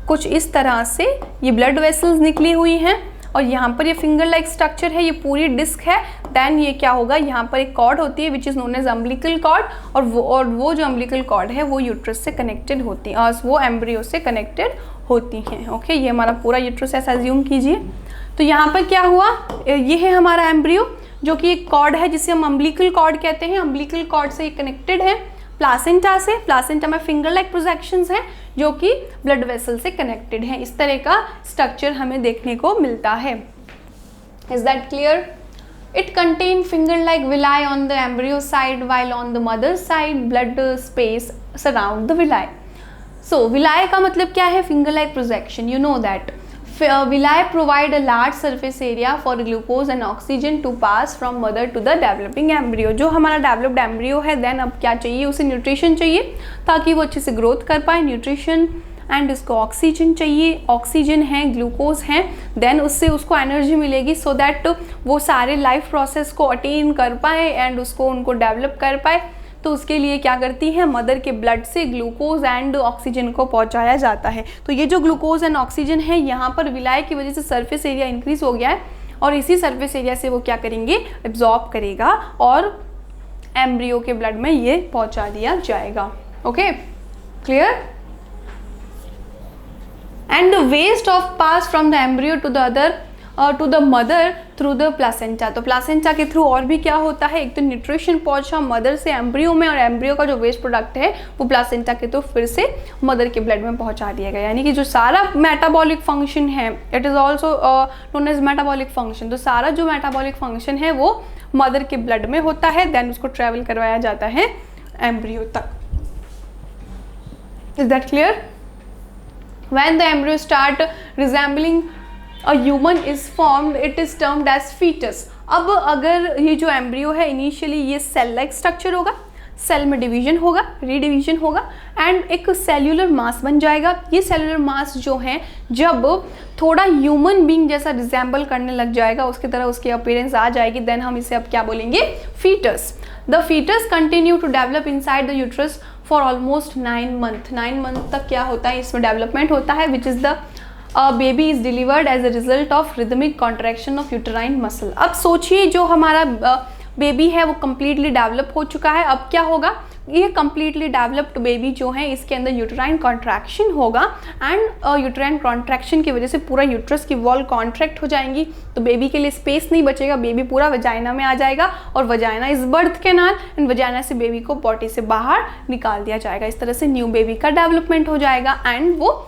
कुछ इस तरह से ये ब्लड वेसल्स निकली हुई हैं, और यहाँ पर ये फिंगर लाइक स्ट्रक्चर है, ये पूरी डिस्क है। देन ये क्या होगा, यहाँ पर एक कॉर्ड होती है which is known as umbilical cord, और वो जो अम्बिलिकल कॉर्ड है वो यूट्रस से कनेक्टेड होती है, और वो एम्ब्रियो से कनेक्टेड होती हैं। ओके, ये हमारा पूरा यूट्रस ऐसा एज्यूम कीजिए। तो यहाँ पर क्या हुआ, ये है हमारा एम्ब्रियो, जो कि एक कॉर्ड है जिसे हम अम्बिलिकल कॉर्ड कहते हैं, अम्बिलिकल कॉर्ड से कनेक्टेड है प्लासेंटा से। प्लासेंटा में फिंगर लाइक प्रोजेक्शंस हैं जो कि ब्लड वेसल से कनेक्टेड हैं। इस तरह का स्ट्रक्चर हमें देखने को मिलता है। Is that clear? It contain finger like villi on the embryo side, while on the mother side blood space surround the villi. So villi का मतलब क्या है, finger like projection, you know that villi provide a large surface area for glucose and oxygen to pass from mother to the developing embryo। जो हमारा developed embryo है, then अब क्या चाहिए, उसे न्यूट्रिशन चाहिए ताकि वो अच्छे से ग्रोथ कर पाए, न्यूट्रिशन, एंड इसको ऑक्सीजन चाहिए, ऑक्सीजन है, ग्लूकोज है, देन उससे उसको एनर्जी मिलेगी सो दैट वो सारे लाइफ प्रोसेस को अटेन कर पाए एंड उनको डेवलप कर पाए। तो उसके लिए क्या करती है, मदर के ब्लड से ग्लूकोज एंड ऑक्सीजन को पहुंचाया जाता है। तो ये जो ग्लूकोज एंड ऑक्सीजन है, यहाँ पर विलाय की वजह से सरफेस एरिया इंक्रीज हो गया है, और इसी सरफेस एरिया से वो क्या करेंगे, एब्जॉर्ब करेगा और एम्ब्रियो के ब्लड में ये पहुंचा दिया जाएगा। Okay, clear? And the waste of pass from the embryo to the mother through the placenta. तो प्लासेंटा के थ्रू और भी क्या होता है, एक तो न्यूट्रिशन पहुंचा मदर से एम्ब्रियो में, और एम्ब्रियो का जो वेस्ट प्रोडक्ट है वो प्लासेंटा के थ्रू फिर से मदर के ब्लड में पहुंचा दिया गया। यानी कि जो सारा मेटाबॉलिक फंक्शन है, it is also known as metabolic function. तो सारा जो मेटाबॉलिक फंक्शन है वो मदर के ब्लड में होता है, देन उसको ट्रेवल करवाया जाता है एम्ब्रियो तक। Is that clear? When the embryo start resembling a human is formed, it is termed as fetus। अब अगर ये जो एम्ब्रियो है इनिशियली ये सेल लाइक स्ट्रक्चर होगा, सेल में डिवीजन होगा, रीडिवीजन होगा, एंड एक सेल्यूलर मास बन जाएगा। ये सेल्यूलर मास जो है जब थोड़ा ह्यूमन बीइंग जैसा रिजेंबल करने लग जाएगा, उसकी तरह उसकी अपीयरेंस आ जाएगी, देन हम इसे अब क्या बोलेंगे, foetus. The foetus continue to develop inside the uterus for almost 9 month. 9 month तक क्या होता है, इसमें डेवलपमेंट होता है, which is the baby is delivered as a result of rhythmic contraction of uterine muscle. अब सोचिए जो हमारा बेबी है वो कम्प्लीटली डेवलप हो चुका है, अब क्या होगा, ये कम्प्लीटली डेवलप्ड बेबी जो है इसके अंदर यूटेराइन कॉन्ट्रैक्शन होगा, एंड यूटेराइन कॉन्ट्रैक्शन की वजह से पूरा यूट्रस की वॉल कॉन्ट्रैक्ट हो जाएंगी, तो बेबी के लिए स्पेस नहीं बचेगा, बेबी पूरा वजाइना में आ जाएगा, और vagina is birth canal, and vagina से बेबी को बॉडी से बाहर निकाल दिया जाएगा। इस तरह से न्यू बेबी का डेवलपमेंट हो जाएगा एंड वो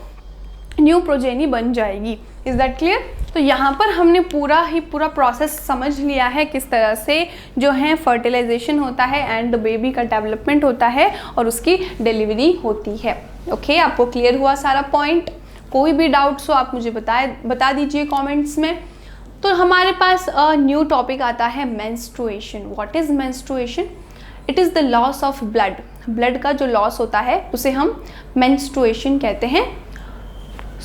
न्यू प्रोजेनी बन जाएगी। Is that clear? तो यहाँ पर हमने पूरा प्रोसेस समझ लिया है, किस तरह से जो है फर्टिलाइजेशन होता है एंड बेबी का डेवलपमेंट होता है और उसकी डिलीवरी होती है। ओके, आपको क्लियर हुआ सारा पॉइंट? कोई भी डाउट्स हो आप मुझे बता दीजिए कमेंट्स में। तो हमारे पास न्यू टॉपिक आता है menstruation. What is menstruation? It is the loss of blood. Blood का जो लॉस होता है उसे हम मेंस्ट्रुएशन कहते हैं।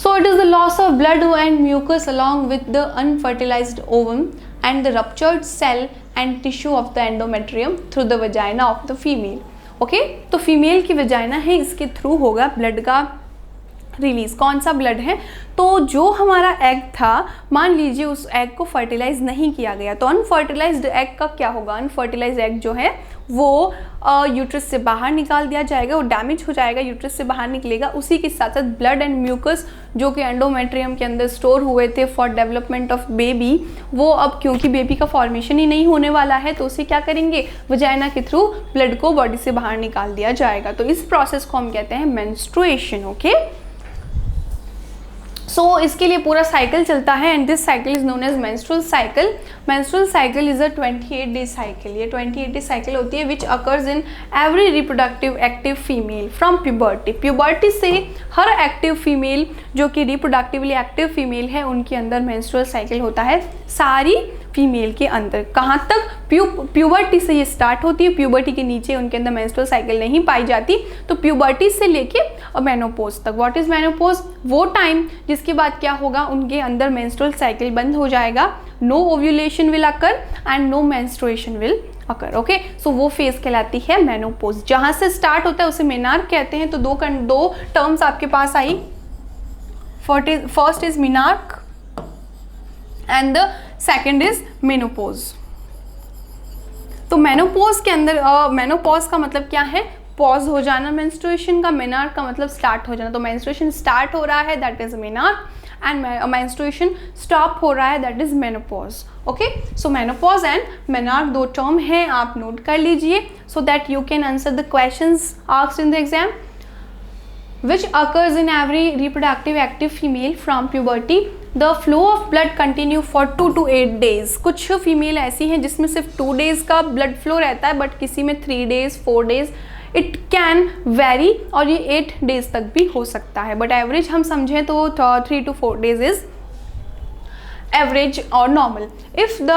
So it is the loss of blood and mucus along with the unfertilized ovum and the ruptured cell and tissue of the endometrium through the vagina of the female। Okay, तो female की vagina है, इसके through होगा blood का release, कौन सा blood है, तो जो हमारा एग था, मान लीजिए उस एग को फर्टिलाइज नहीं किया गया, तो अनफर्टिलाइज्ड एग का क्या होगा, अनफर्टिलाइज्ड एग जो है वो यूट्रस से बाहर निकाल दिया जाएगा, वो डैमेज हो जाएगा, यूट्रस से बाहर निकलेगा। उसी के साथ साथ ब्लड एंड म्यूकस जो कि एंडोमेट्रियम के अंदर स्टोर हुए थे फॉर डेवलपमेंट ऑफ बेबी, वो अब क्योंकि बेबी का फॉर्मेशन ही नहीं होने वाला है, तो उसे क्या करेंगे, वजाइना के थ्रू ब्लड को बॉडी से बाहर निकाल दिया जाएगा। तो इस प्रोसेस को हम कहते हैं मेंस्ट्रुएशन। ओके, सो इसके लिए पूरा साइकिल चलता है and this cycle is known as menstrual cycle. Menstrual cycle is a 28 day cycle. ये 28 डे साइकिल होती है which occurs in every reproductive active female from puberty. Puberty से हर एक्टिव फीमेल जो कि रिप्रोडक्टिवली एक्टिव फीमेल है उनके अंदर मेंस्ट्रुअल साइकिल होता है, सारी फीमेल के अंदर। कहाँ तक, प्यूबर्टी से ये स्टार्ट होती है, प्यूबर्टी के नीचे उनके अंदर मेंस्ट्रुअल साइकिल नहीं पाई जाती। तो प्यूबर्टी से लेके मेनोपोज तक, व्हाट इज मेनोपोज, वो टाइम जिसके बाद क्या होगा, उनके अंदर मेंस्ट्रुअल साइकिल बंद हो जाएगा, no ovulation will occur and no menstruation will occur. Okay, so वो फेज कहलाती है मेनोपोज। जहाँ से स्टार्ट होता है उसे मेनार्क कहते हैं। तो दो टर्म्स आपके पास आई, first is menarche and the second is menopause. तो मेनोपोज के अंदर मेनोपोज का मतलब क्या है, पॉज हो जाना मेंस्ट्रुएशन का, मेनार्क का मतलब स्टार्ट हो जाना। तो मेंस्ट्रुएशन स्टार्ट हो रहा है that is menarche and menstruation stop हो रहा है that is menopause. Okay, so menopause and menarche दो टर्म हैं, आप नोट कर लीजिए so that you can answer the questions asked in the exam. Which occurs in every reproductive active female from puberty. The flow of blood continue for 2 to 8 days. कुछ female ऐसी हैं जिसमें सिर्फ 2 days का blood flow रहता है, but किसी में 3 days 4 days it can very, और ये 8 days तक भी हो सकता है, बट एवरेज हम समझें तो 3 to 4 days इज एवरेज और normal. If the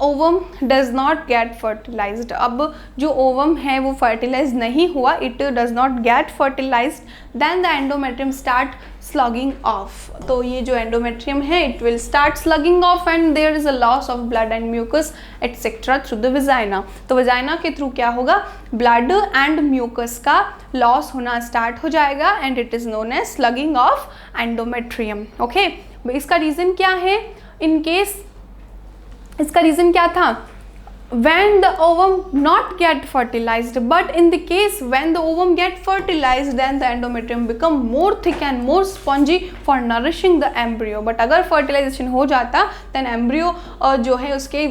ovum does not get fertilised, अब जो ओवम है वो फर्टिलाइज नहीं हुआ, it does not get fertilised, then the endometrium start sloughing off. तो ये जो एंडोमेट्रियम है it will start sloughing off and there is a loss of blood and mucus etcetera through the vagina. तो vagina के through क्या होगा, blood and mucus का loss होना स्टार्ट हो जाएगा and it is known as sloughing off endometrium. Okay, इसका reason क्या है, इन केस इसका रीज़न क्या था, when the ovum not get fertilized, but in the case when the ovum get fertilized then the endometrium become more thick and more spongy for nourishing the embryo. but अगर fertilization हो जाता then embryo जो है उसके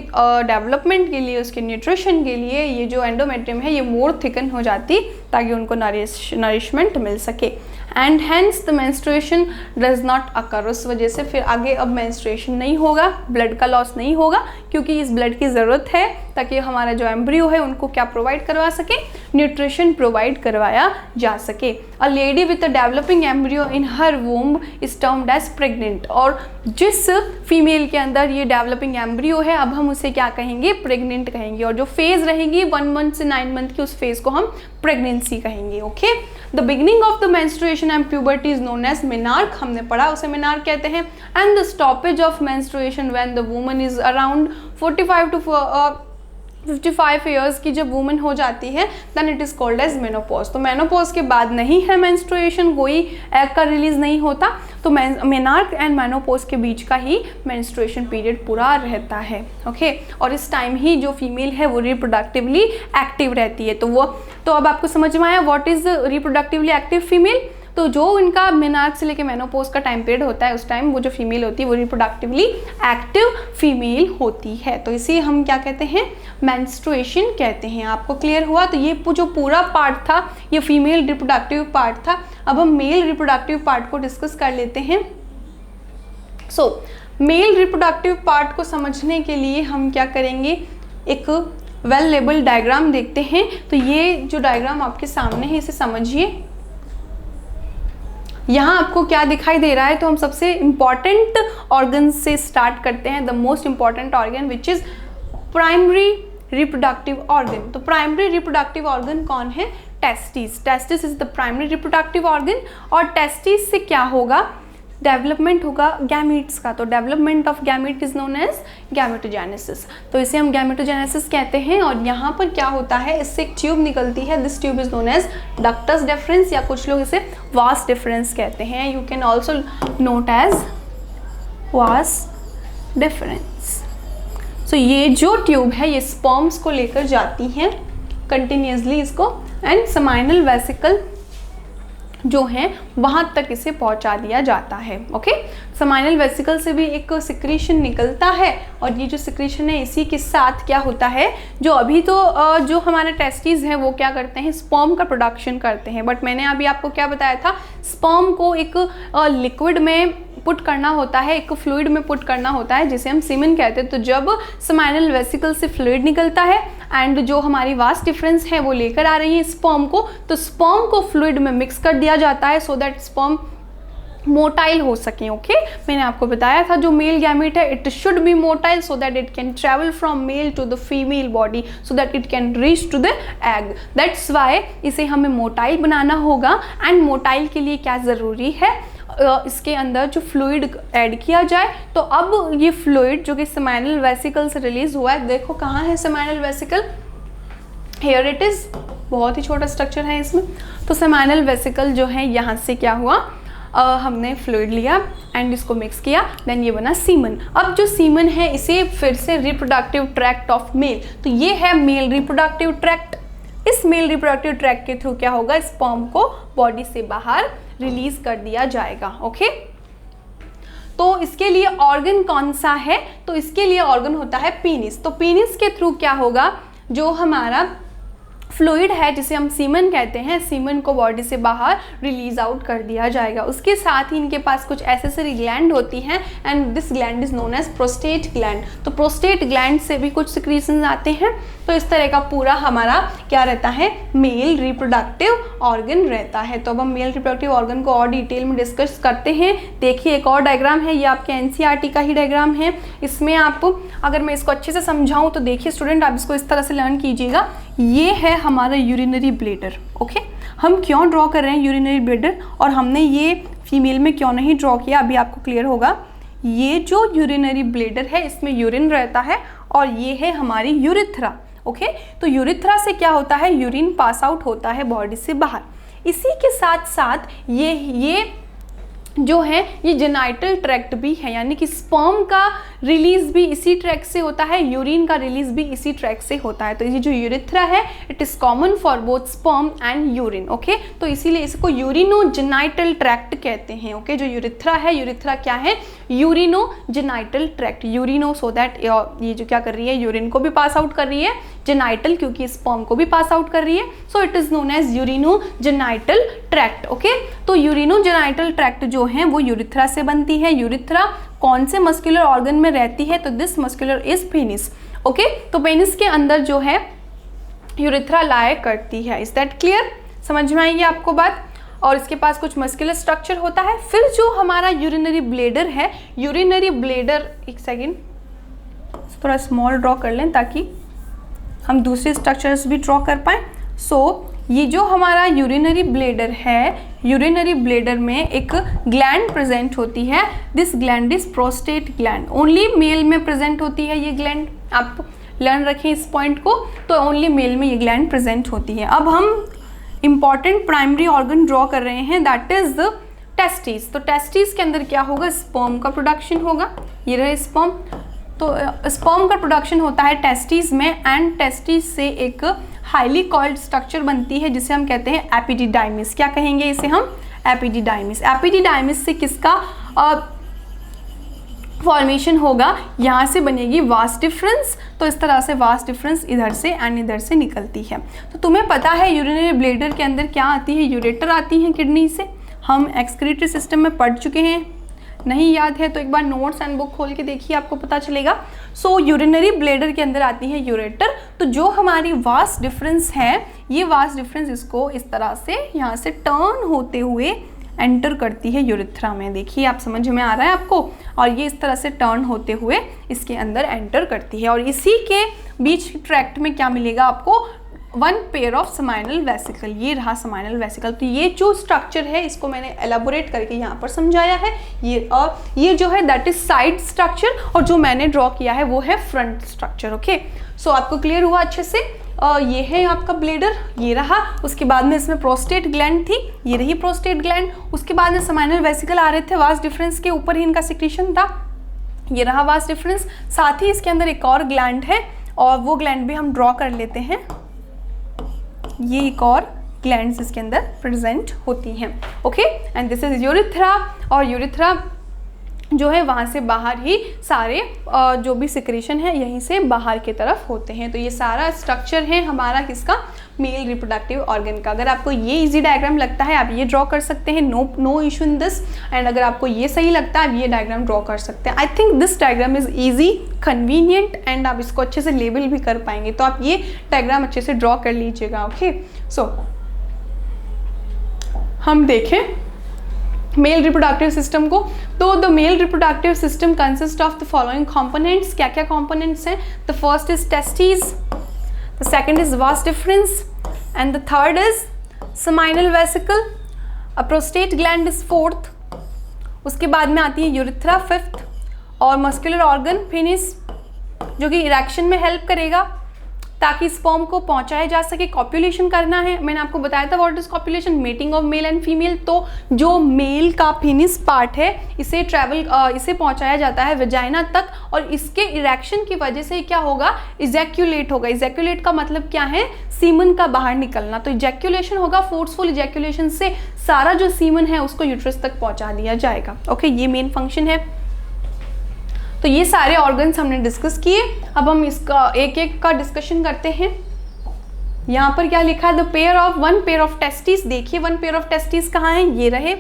development के लिए, उसके nutrition के लिए ये जो endometrium है ये more thicken हो जाती ताकि उनको नरिशमेंट मिल सके and hence the menstruation does not occur. उस वजह से फिर आगे अब मेंस्ट्रुएशन नहीं होगा, ब्लड का लॉस नहीं होगा, क्योंकि इस ब्लड की ज़रूरत है ताकि हमारा जो एम्ब्रियो है उनको क्या प्रोवाइड करवा सके, न्यूट्रिशन प्रोवाइड करवाया जा सके। A lady with a developing embryo in her womb is termed as pregnant. और जिस फीमेल के अंदर ये डेवलपिंग एम्ब्रियो है अब हम उसे क्या कहेंगे, प्रेग्नेंट कहेंगे। और जो फेज़ रहेगी 1 month से 9 month की, उस फेज़ को हम प्रेगनेंसी कहेंगे। Okay, the beginning of the menstruation and puberty is known as menarche, हमने पढ़ा उसे मेनार्क कहते हैं। And the stoppage of menstruation when the woman is around 45 to 55 years की जब वुमन हो जाती है then it is called as menopause. तो मेनोपॉज के बाद नहीं है मेंस्ट्रुएशन, कोई एग का रिलीज नहीं होता, तो मेनार्क एंड मेनोपॉज के बीच का ही मेंस्ट्रुएशन पीरियड पूरा रहता है। ओके, और इस टाइम ही जो फीमेल है वो रिप्रोडक्टिवली एक्टिव रहती है। तो अब आपको समझ में आया what is reproductively active female. तो जो इनका मेनार्क से लेके मेनोपोज का टाइम पीरियड होता है उस टाइम वो जो फीमेल होती है वो रिप्रोडक्टिवली एक्टिव फीमेल होती है। तो इसे हम क्या कहते हैं, मेंस्ट्रुएशन कहते हैं। आपको क्लियर हुआ। तो ये जो पूरा पार्ट था ये फीमेल रिप्रोडक्टिव पार्ट था। अब हम मेल रिप्रोडक्टिव पार्ट को डिस्कस कर लेते हैं। सो मेल रिप्रोडक्टिव पार्ट को समझने के लिए हम क्या करेंगे, एक वेल लेबल्ड डायग्राम देखते हैं। तो ये जो डायग्राम आपके सामने है इसे समझिए। यहाँ आपको क्या दिखाई दे रहा है, तो हम सबसे इम्पॉर्टेंट ऑर्गन से स्टार्ट करते हैं। The most important organ which is primary reproductive organ. तो प्राइमरी रिप्रोडक्टिव ऑर्गन कौन है, testis. Testis is the primary reproductive organ. और टेस्टिस से क्या होगा, डेवलपमेंट होगा गैमीट्स का, तो development of gamete is known as gametogenesis, तो इसे हम गैमेटोजेनेसिस कहते हैं। और यहाँ पर क्या होता है, इससे एक ट्यूब निकलती है, this tube is known as ductus deferens, या कुछ लोग इसे वास डिफरेंस कहते हैं, you can also note as vas deferens. So ये जो ट्यूब है ये स्पर्म्स को लेकर जाती हैं कंटिन्यूसली इसको, एंड सेमाइनल वेसिकल जो है वहां तक इसे पहुंचा दिया जाता है। ओके, सेमाइनल वेसिकल से भी एक सिक्रीशन निकलता है, और ये जो सिक्रीशन है इसी के साथ क्या होता है, जो अभी तो जो हमारे टेस्टिस हैं वो क्या करते हैं, स्पर्म का प्रोडक्शन करते हैं, बट मैंने अभी आपको क्या बताया था, स्पर्म को एक लिक्विड में पुट करना होता है, एक फ्लूइड में पुट करना होता है जिसे हम सीमेन कहते हैं। तो जब सेमाइनल वेसिकल से फ्लूइड निकलता है एंड जो हमारी वास डिफरेंस है वो लेकर आ रही है स्पर्म को, तो स्पर्म को फ्लूइड में मिक्स कर दिया जाता है सो दैट स्पर्म मोटाइल हो सके। ओके, मैंने आपको बताया था जो मेल गैमेट है it should be motile so that it can travel from male to the female body so that it can reach to the egg, that's why इसे हमें मोटाइल बनाना होगा। एंड मोटाइल के लिए क्या ज़रूरी है, इसके अंदर जो फ्लूइड ऐड किया जाए। तो अब ये फ्लूइड जो कि सेमाइनल वेसिकल से रिलीज हुआ है, देखो कहाँ है seminal vesicle, here it is, बहुत ही छोटा स्ट्रक्चर है इसमें। तो सेमाइनल वेसिकल जो है यहाँ से क्या हुआ, हमने फ्लूइड लिया एंड इसको मिक्स किया, देन ये बना सीमन। अब जो सीमन है इसे फिर से रिप्रोडक्टिव ट्रैक्ट ऑफ मेल, तो ये है मेल रिप्रोडक्टिव ट्रैक्ट। इस मेल रिप्रोडक्टिव ट्रैक्ट के थ्रू क्या होगा, स्पर्म को बॉडी से बाहर रिलीज कर दिया जाएगा। ओके, तो इसके लिए ऑर्गन कौन सा है, तो इसके लिए ऑर्गन होता है पीनिस। तो पीनिस के थ्रू क्या होगा, जो हमारा फ्लूइड है जिसे हम सीमन कहते हैं, सीमन को बॉडी से बाहर रिलीज आउट कर दिया जाएगा। उसके साथ ही इनके पास कुछ एसेसरी ग्लैंड होती हैं and this gland is known as prostate gland. तो प्रोस्टेट ग्लैंड से भी कुछ सिक्रीशंस आते हैं। तो इस तरह का पूरा हमारा क्या रहता है, मेल रिप्रोडक्टिव ऑर्गन रहता है। तो अब हम मेल रिप्रोडक्टिव ऑर्गन को और डिटेल में डिस्कस करते हैं। देखिए एक और डायग्राम है, ये आपके एनसीईआरटी का ही डायग्राम है। इसमें आप अगर मैं इसको अच्छे से समझाऊं तो देखिए स्टूडेंट, आप इसको इस तरह से लर्न कीजिएगा। ये है हमारा यूरिनरी ब्लैडर। ओके, हम क्यों ड्रॉ कर रहे हैं यूरिनरी ब्लैडर, और हमने ये फीमेल में क्यों नहीं ड्रॉ किया, अभी आपको क्लियर होगा। ये जो यूरिनरी ब्लैडर है इसमें यूरिन रहता है, और ये है हमारी यूरिथ्रा। ओके, तो यूरिथ्रा से क्या होता है, यूरिन पास आउट होता है बॉडी से बाहर। इसी के साथ साथ ये जो है ये जेनाइटल ट्रैक्ट भी है, यानी कि स्पर्म का रिलीज भी इसी ट्रैक से होता है, यूरिन का रिलीज भी इसी ट्रैक से होता है। तो ये जो यूरिथ्रा है it is common for both sperm and urine. Okay, तो इसीलिए इसको यूरिनोजेनाइटल ट्रैक्ट कहते हैं। ओके, जो यूरिथ्रा है, यूरिथ्रा क्या है, यूरिनोजेनाइटल ट्रैक्ट। यूरिनो सो दैट ये जो क्या कर रही है, यूरिन को भी पास आउट कर रही है, जेनाइटल क्योंकि स्पर्म को भी पास आउट कर रही है, so it is known as urinogenital tract. Okay, तो यूरिनोजेनाइटल ट्रैक्ट जो है वो यूरिथ्रा से बनती है। यूरिथ्रा कौन से मस्कुलर ऑर्गन में रहती है, तो this muscular is penis. Okay, तो पेनिस के अंदर जो है यूरिथ्रा लाया करती है। इज दैट क्लियर, समझ में आई आपको बात। और इसके पास कुछ मस्कुलर स्ट्रक्चर होता है। फिर जो हमारा यूरिनरी ब्लैडर है, यूरिनरी ब्लैडर, एक सेकेंड थोड़ा स्मॉल ड्रॉ कर लें ताकि हम दूसरे स्ट्रक्चर्स भी ड्रॉ कर पाएँ। सो ये जो हमारा यूरिनरी ब्लैडर है, यूरिनरी ब्लैडर में एक ग्लैंड प्रेजेंट होती है, this gland is prostate gland. Only mail में प्रेजेंट होती है ये ग्लैंड, आप लर्न रखें इस पॉइंट को, तो ओनली मेल में ये ग्लैंड प्रेजेंट होती है। अब हम इंपॉर्टेंट प्राइमरी ऑर्गन ड्रॉ कर रहे हैं, दैट इज द टेस्टिस। तो टेस्टिस के अंदर क्या होगा, स्पर्म का प्रोडक्शन होगा, ये रहे स्पर्म। तो स्पर्म का प्रोडक्शन होता है टेस्टिस में, एंड टेस्टिस से एक हाईली कॉइल्ड स्ट्रक्चर बनती है जिसे हम कहते हैं एपिडिडाइमिस। क्या कहेंगे इसे हम, एपिडिडाइमिस। एपिडिडाइमिस से किसका फॉर्मेशन होगा, यहाँ से बनेगी वास डिफरेंस। तो इस तरह से वास डिफरेंस इधर से एंड इधर से निकलती है। तो तुम्हें पता है यूरिनरी ब्लैडर के अंदर क्या आती है, यूरेटर आती है किडनी से। हम एक्सक्रीटरी सिस्टम में पढ़ चुके हैं, नहीं याद है तो एक बार नोट्स एंड बुक खोल के देखिए, आपको पता चलेगा। सो यूरिनरी ब्लैडर के अंदर आती है यूरेटर। तो जो हमारी वास डिफरेंस है, ये वास डिफरेंस इसको इस तरह से यहाँ से टर्न होते हुए एंटर करती है यूरिथ्रा में। देखिए आप समझ में आ रहा है आपको, और ये इस तरह से टर्न होते हुए इसके अंदर एंटर करती है। और इसी के बीच ट्रैक्ट में क्या मिलेगा आपको, one pair of seminal vesicle, ये रहा सेमाइनल वेसिकल। तो ये जो स्ट्रक्चर है इसको मैंने एलाबोरेट करके यहाँ पर समझाया है। ये और ये जो है दैट इज साइड स्ट्रक्चर, और जो मैंने ड्रॉ किया है वो है फ्रंट स्ट्रक्चर। ओके, सो आपको क्लियर हुआ अच्छे से। ये है आपका ब्लेडर, ये रहा। उसके बाद में इसमें प्रोस्टेट ग्लैंड थी, ये रही प्रोस्टेट ग्लैंड। उसके बाद में सेमाइनल वेसिकल आ रहे थे, वास डिफरेंस के ऊपर ही इनका सिक्रीशन था, ये रहा वास डिफरेंस। साथ ही इसके अंदर एक और ग्लैंड है, और वो ग्लैंड भी हम ड्रॉ कर लेते हैं। ये एक और ग्लैंड्स इसके अंदर प्रेजेंट होती हैं। Okay, and this is urethra, और यूरिथ्रा जो है वहाँ से बाहर ही सारे जो भी सिक्रेशन है यहीं से बाहर की तरफ होते हैं। तो ये सारा स्ट्रक्चर है हमारा किसका, मेल रिप्रोडक्टिव ऑर्गन का। अगर आपको ये इजी डायग्राम लगता है आप ये ड्रॉ कर सकते हैं, no issue in this. And अगर आपको ये सही लगता है आप ये डायग्राम ड्रॉ कर सकते हैं। I think this diagram is easy, convenient, and आप इसको अच्छे से लेबल भी कर पाएंगे। तो आप ये डायग्राम अच्छे से ड्रॉ कर लीजिएगा। ओके, सो हम देखें मेल रिप्रोडक्टिव सिस्टम को। तो the mail reproductive system consist of the following components. क्या क्या कंपोनेंट्स हैं? The first is testis, the second is vas difference, and the third is seminal vesicle, a prostate gland is fourth. उसके बाद में आती है यूरिथ्रा फिफ्थ, और muscular organ penis जो कि इरेक्शन में हेल्प करेगा ताकि स्पर्म को पहुंचाया जा सके। कॉपुलेशन करना है, मैंने आपको बताया था what is copulation, mating of male and female. तो जो मेल का पेनिस पार्ट है इसे इसे पहुंचाया जाता है वेजाइना तक, और इसके इरेक्शन की वजह से क्या होगा, इजैक्यूलेट होगा। इजैक्यूलेट का मतलब क्या है, सीमन का बाहर निकलना। तो इजैक्यूलेशन होगा, फोर्सफुल इजैक्यूलेशन से सारा जो सीमन है उसको यूट्रस तक पहुंचा दिया जाएगा। ओके, ये मेन फंक्शन है। तो ये सारे ऑर्गन्स हमने डिस्कस किए। अब हम इसका एक एक का डिस्कशन करते हैं। यहाँ पर क्या लिखा है, वन पेयर ऑफ टेस्टिस। देखिए वन पेयर ऑफ टेस्टिस कहाँ है, ये रहे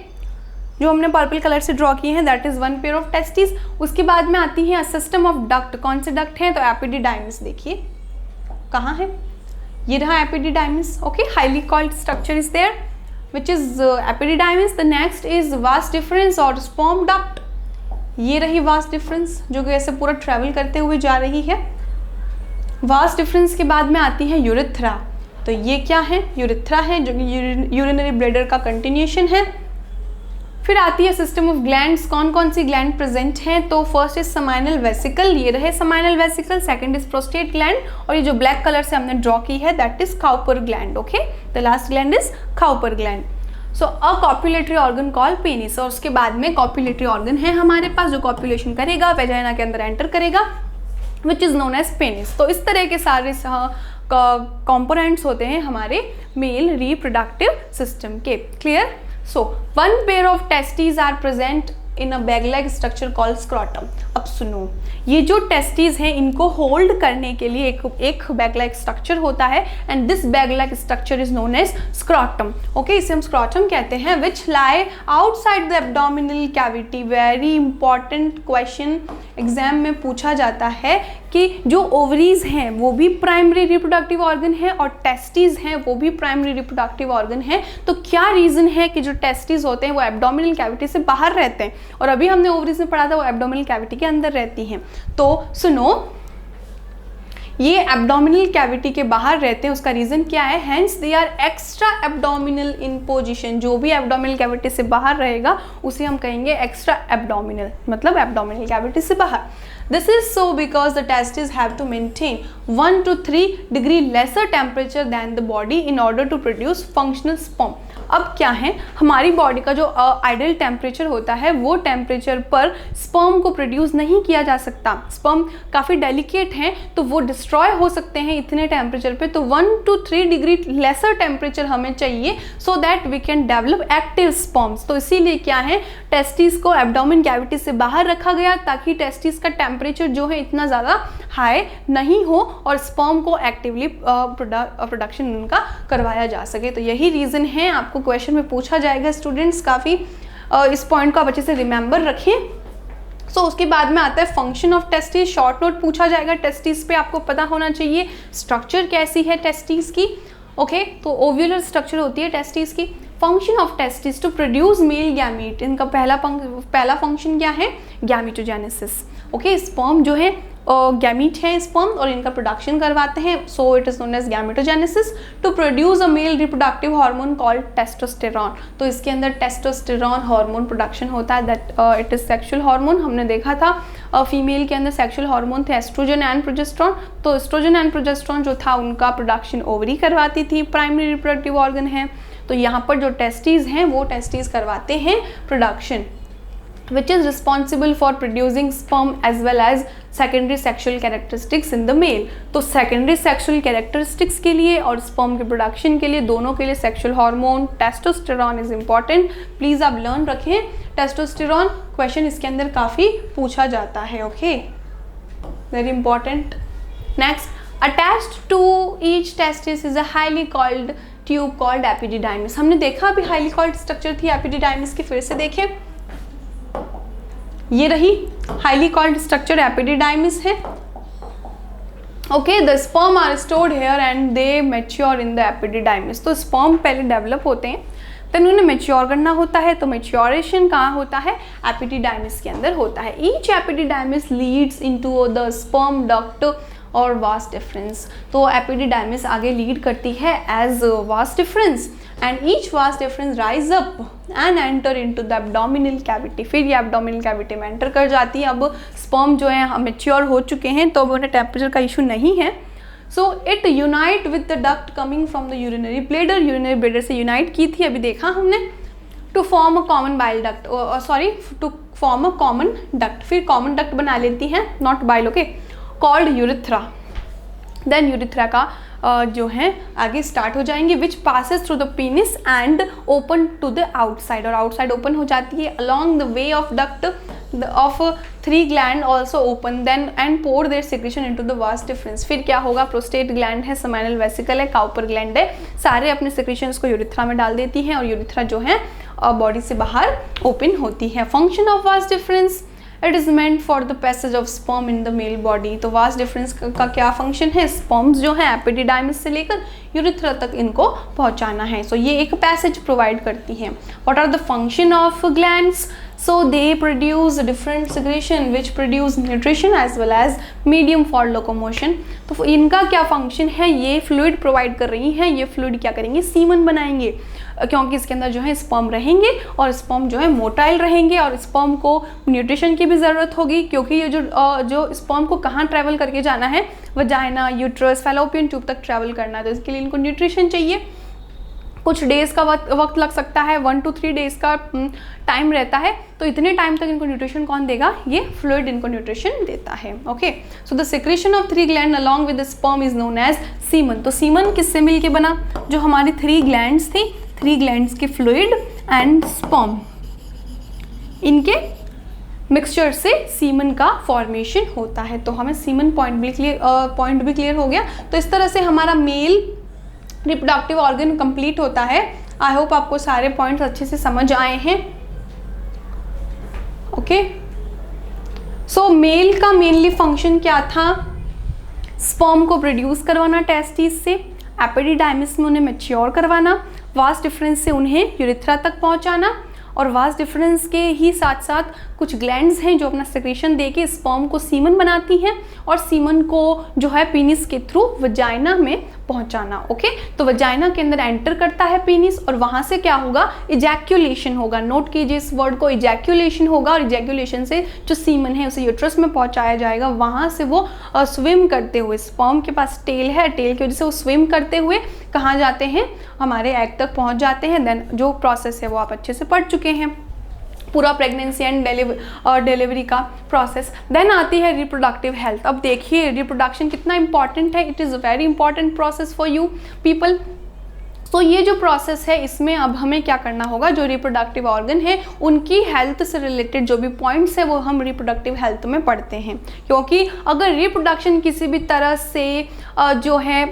जो हमने पर्पल कलर से ड्रॉ किए हैं, that is one pair of testis. उसके बाद में आती है सिस्टम ऑफ डक्ट। कौन से डक्ट हैं, तो एपिडिडाइमिस। देखिए कहाँ है, ये रहा epididymis. Okay, highly coiled structure is there which is epididymis. The next is vas deferens और स्पर्म डक्ट। ये रही वास डिफरेंस जो कि ऐसे पूरा ट्रैवल करते हुए जा रही है। वास डिफरेंस के बाद में आती है यूरिथ्रा। तो ये क्या है, यूरिथ्रा है जो कि यूरिनरी ब्लैडर का कंटिन्यूएशन है। फिर आती है सिस्टम ऑफ ग्लैंड्स। कौन कौन सी ग्लैंड प्रेजेंट हैं, तो फर्स्ट इज सेमाइनल वेसिकल, ये रहे seminal vesicle. Second is prostate gland, और ये जो ब्लैक कलर से हमने ड्रॉ की है that is Cowper gland. Okay, the last gland is Cowper gland. So a copulatory organ call penis. और उसके बाद में कॉपुलेटरी ऑर्गन है हमारे पास जो कॉपुलेशन करेगा, वेजाइना के अंदर एंटर करेगा, which is known as penis. तो इस तरह के सारे कंपोनेंट्स होते हैं हमारे मेल रिप्रोडक्टिव सिस्टम के। Clear? So one pair of testis are present in a bag like structure called scrotum. अब सुनो, ये जो टेस्टिस हैं इनको होल्ड करने के लिए एक बैग लाइक स्ट्रक्चर होता है, and this bag like structure is known as scrotum. Okay, इसे हम स्क्रॉटम कहते हैं, which lie outside the abdominal cavity. Very important question exam में पूछा जाता है कि जो ओवरीज हैं वो भी प्राइमरी रिप्रोडक्टिव ऑर्गन है और टेस्टिस हैं वो भी प्राइमरी रिप्रोडक्टिव ऑर्गन है। तो क्या रीजन है कि जो टेस्टिस होते हैं वो एब्डोमिनल कैविटी से बाहर रहते हैं, और अभी हमने ओवरीज में पढ़ा था वो एब्डोमिनल कैविटी के अंदर रहती हैं। तो सुनो, ये एब्डोमिनल कैविटी के बाहर रहते हैं, उसका रीजन क्या है, hence they are extra abdominal in position. जो भी एब्डोमिनल कैविटी से बाहर रहेगा उसे हम कहेंगे एक्स्ट्रा एब्डोमिनल, मतलब एब्डोमिनल कैविटी से बाहर। This is so because the testes have to maintain 1 to 3 degree lesser temperature than the body in order to produce functional sperm. अब क्या है, हमारी बॉडी का जो आइडियल टेम्परेचर होता है वो टेम्परेचर पर स्पर्म को प्रोड्यूस नहीं किया जा सकता। स्पर्म काफ़ी डेलिकेट हैं तो वो डिस्ट्रॉय हो सकते हैं इतने टेम्परेचर पे। तो 1 to 3 डिग्री लेसर टेम्परेचर हमें चाहिए so that we can develop active sperms. तो इसीलिए क्या है, टेस्टिस को एब्डोमेन कैविटी से बाहर रखा गया ताकि टेस्टिस का टेम्परेचर जो है इतना ज़्यादा हाई नहीं हो और स्पर्म को एक्टिवली प्रोडक्शन उनका करवाया जा सके। तो यही रीज़न है, आपको क्वेश्चन में पूछा जाएगा स्टूडेंट्स, काफ़ी इस पॉइंट को आप अच्छे से रिमेंबर रखें। सो उसके बाद में आता है function of testis. Short note पूछा जाएगा टेस्टिस पे, आपको पता होना चाहिए स्ट्रक्चर कैसी है टेस्टिस की। ओके, तो ओव्यूलर स्ट्रक्चर होती है टेस्टिस की। Function of testis to produce male gamete. इनका पहला फंक्शन क्या है, गैमीटोजेनेसिस। ओके, स्पर्म जो है गैमीट हैं स्पर्म और इनका प्रोडक्शन करवाते हैं, so it is known as gametogenesis to produce a male reproductive hormone called testosterone. तो इसके अंदर टेस्टोस्टेरॉन हार्मोन प्रोडक्शन होता है, that it is sexual hormone. हमने देखा था फीमेल के अंदर सेक्सुअल हार्मोन थे एस्ट्रोजन एंड प्रोजेस्टेरॉन, तो एस्ट्रोजन एंड प्रोजेस्टेरॉन जो था उनका प्रोडक्शन ओवरी करवाती थी, प्राइमरी रिप्रोडक्टिव ऑर्गन है। तो यहाँ पर जो टेस्टिस हैं वो टेस्टिस करवाते हैं production, which is responsible for producing sperm as well as secondary sexual characteristics in the male। तो secondary sexual characteristics के लिए और sperm के production के लिए, दोनों के लिए sexual hormone testosterone is important। Please आप लर्न रखें testosterone, क्वेश्चन इसके अंदर काफ़ी पूछा जाता है, okay, very important. Next, attached to each testis is a highly coiled tube called epididymis। हमने देखा अभी highly coiled structure थी epididymis की, फिर से देखें, ये रही हाईली कॉल्ड स्ट्रक्चर एपिडिडाइमिस है। Okay, the sperm are stored here and they mature in the epididymis. तो स्पर्म पहले डेवलप होते हैं, देन उन्हें मैच्योर करना होता है। तो मैच्योरेशन कहाँ होता है? एपिडिडाइमिस के अंदर होता है। Each epididymis leads into the sperm duct और वास्ट डिफरेंस। तो एपिडिडाइमिस आगे लीड करती है as vas deferens and each vas deferens rise up and enter into the abdominal cavity. फिर ये एब्डोमिनल कैविटी में एंटर कर जाती है। अब स्पर्म जो है मैच्योर हो चुके हैं, तो अब उन्हें टेम्परेचर का इशू नहीं है। So it unite with the duct coming from the urinary bladder. Urinary bladder से यूनाइट की थी, अभी देखा हमने, to form a common bile duct, sorry to form a common duct. फिर कॉमन डक्ट बना लेती हैं, not bile, okay, called urethra. Then urethra का जो है आगे स्टार्ट हो जाएंगे, which passes through the penis and open to the outside, और आउटसाइड ओपन हो जाती है along the way of duct of 3 gland also open then and pour their secretion into the vas deferens. फिर क्या होगा? Prostate gland है, seminal vesicle है, Cowper gland है, सारे अपने सिक्रेशंस को यूरिथ्रा में डाल देती हैं और यूरिथ्रा जो है बॉडी से बाहर ओपन होती है। Function of vas deferens, it is meant for the passage of sperm in the male body. तो वास्ट डिफरेंस का क्या फंक्शन है? स्पर्म्स जो है एपिडिडाइमिस से लेकर यूरिथ्रा तक इनको पहुंचाना है। सो ये एक पैसेज प्रोवाइड करती हैं। What are the function of glands? So they produce different secretion which produce nutrition as well as medium for locomotion। तो इनका क्या फंक्शन है? ये फ्लूइड प्रोवाइड कर रही हैं। ये फ्लूइड क्या करेंगे? सीमन बनाएंगे, क्योंकि इसके अंदर जो है स्पर्म रहेंगे और स्पर्म जो है मोटाइल रहेंगे और स्पर्म को न्यूट्रिशन की भी ज़रूरत होगी, क्योंकि ये जो स्पर्म को कहाँ ट्रैवल करके जाना है? वजाइना, यूट्रस, फैलोपियन ट्यूब तक ट्रैवल करना है, तो इसके लिए इनको न्यूट्रिशन चाहिए। कुछ डेज़ का वक्त लग सकता है, 1 to 3 डेज़ का टाइम रहता है। तो इतने टाइम तक इनको न्यूट्रिशन कौन देगा? ये फ्लूइड इनको न्यूट्रिशन देता है। Okay, so the secretion of 3 gland along with the sperm is known as semen. तो सीमन किससे मिल के बना? जो हमारी 3 ग्लैंड्स थी, 3 ग्लैंड्स के फ्लूइड एंड स्पर्म, इनके मिक्सचर से सीमन का फॉर्मेशन होता है। तो हमें सीमन पॉइंट भी क्लियर हो गया। तो इस तरह से हमारा मेल रिप्रोडक्टिव ऑर्गन कंप्लीट होता है। आई होप आपको सारे पॉइंट्स अच्छे से समझ आए हैं। ओके, सो मेल का मेनली फंक्शन क्या था? स्पर्म को प्रोड्यूस करवाना टेस्टिस से, एपिडिडाइमिस में उन्हें मैच्योर करवाना, वास्ट डिफरेंस से उन्हें यूरिथ्रा तक पहुंचाना, और वास्ट डिफरेंस के ही साथ साथ कुछ ग्लैंड्स हैं जो अपना सेक्रेशन देके स्पर्म को सीमन बनाती हैं और सीमन को जो है पीनिस के थ्रू वजाइना में पहुंचाना। ओके, तो वजाइना के अंदर एंटर करता है पीनिस और वहां से क्या होगा? इजैक्यूलेशन होगा। नोट कीजिए इस वर्ड को, इजैक्यूलेशन होगा, और इजैक्यूलेशन से जो सीमन है उसे यूट्रस में पहुंचाया जाएगा। वहां से वो स्विम करते हुए, स्पर्म के पास टेल है, टेल की वजह से वो स्विम करते हुए कहाँ जाते हैं? हमारे एग तक पहुंच जाते हैं। देन जो प्रोसेस है वो आप अच्छे से पढ़ चुके हैं, पूरा प्रेगनेंसी एंड डिलीवरी का प्रोसेस। देन आती है रिप्रोडक्टिव हेल्थ। अब देखिए रिप्रोडक्शन कितना इंपॉर्टेंट है। It is a very important process for you people. तो ये जो प्रोसेस है इसमें अब हमें क्या करना होगा? जो रिप्रोडक्टिव ऑर्गन है उनकी हेल्थ से रिलेटेड जो भी पॉइंट्स है वो हम रिप्रोडक्टिव हेल्थ में पढ़ते हैं, क्योंकि अगर रिप्रोडक्शन किसी भी तरह से जो है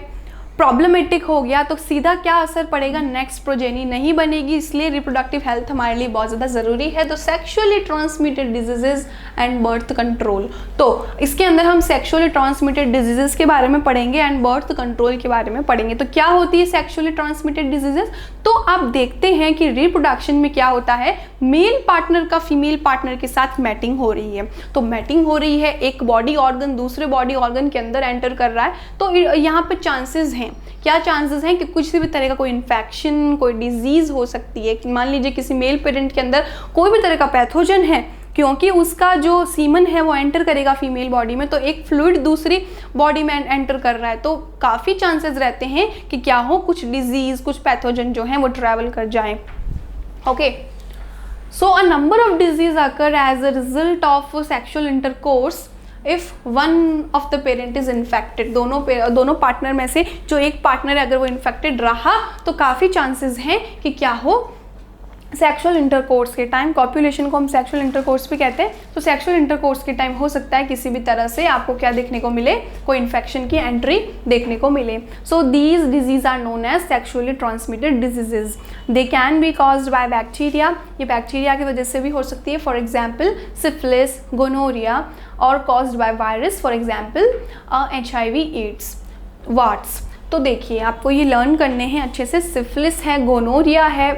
प्रॉब्लमेटिक हो गया तो सीधा क्या असर पड़ेगा, नेक्स्ट प्रोजेनी नहीं बनेगी, इसलिए रिप्रोडक्टिव हेल्थ हमारे लिए बहुत ज़्यादा ज़रूरी है। तो sexually transmitted diseases and birth control, तो इसके अंदर हम सेक्सुअली ट्रांसमिटेड डिजीजेज के बारे में पढ़ेंगे एंड बर्थ कंट्रोल के बारे में पढ़ेंगे। तो क्या होती है सेक्सुअली ट्रांसमिटेड डिजीजेज, तो आप देखते हैं कि रिप्रोडक्शन में क्या होता है, मेल पार्टनर का फीमेल पार्टनर के साथ मैटिंग हो रही है। तो मैटिंग हो रही है, एक बॉडी ऑर्गन दूसरे बॉडी ऑर्गन के अंदर एंटर कर रहा है, तो यहाँ पे चांसेस हैं, क्या चांसेस हैं कि कुछ भी तरह का कोई इन्फेक्शन, कोई डिजीज हो सकती है। कि मान लीजिए किसी मेल पेरेंट के अंदर कोई भी तरह का पैथोजन है, क्योंकि उसका जो सीमन है वो एंटर करेगा फीमेल बॉडी में, तो एक फ्लूइड दूसरी बॉडी में एंटर कर रहा है, तो काफ़ी चांसेस रहते हैं कि क्या हो, कुछ डिजीज, कुछ पैथोजन जो हैं वो ट्रैवल कर जाएं। Okay, so a number of disease occur as a result of sexual intercourse if one of the parent is infected, दोनों पार्टनर में से जो एक पार्टनर है अगर वो इन्फेक्टेड रहा तो काफ़ी चांसेस हैं कि क्या हो, सेक्सुअल इंटरकोर्स के टाइम, कॉपुलेशन को हम सेक्सुअल इंटरकोर्स भी कहते हैं, तो सेक्सुअल इंटरकोर्स के टाइम हो सकता है किसी भी तरह से आपको क्या देखने को मिले, कोई इन्फेक्शन की एंट्री देखने को मिले। So these disease are known as sexually transmitted diseases. They can be caused by bacteria, ये बैक्टीरिया की वजह से भी हो सकती है, फॉर एग्जाम्पल सिफिलिस, गोनोरिया, और caused by virus, for example HIV, AIDS, warts. तो देखिए आपको ये लर्न करने हैं अच्छे से, सिफिलिस है, गोनोरिया है,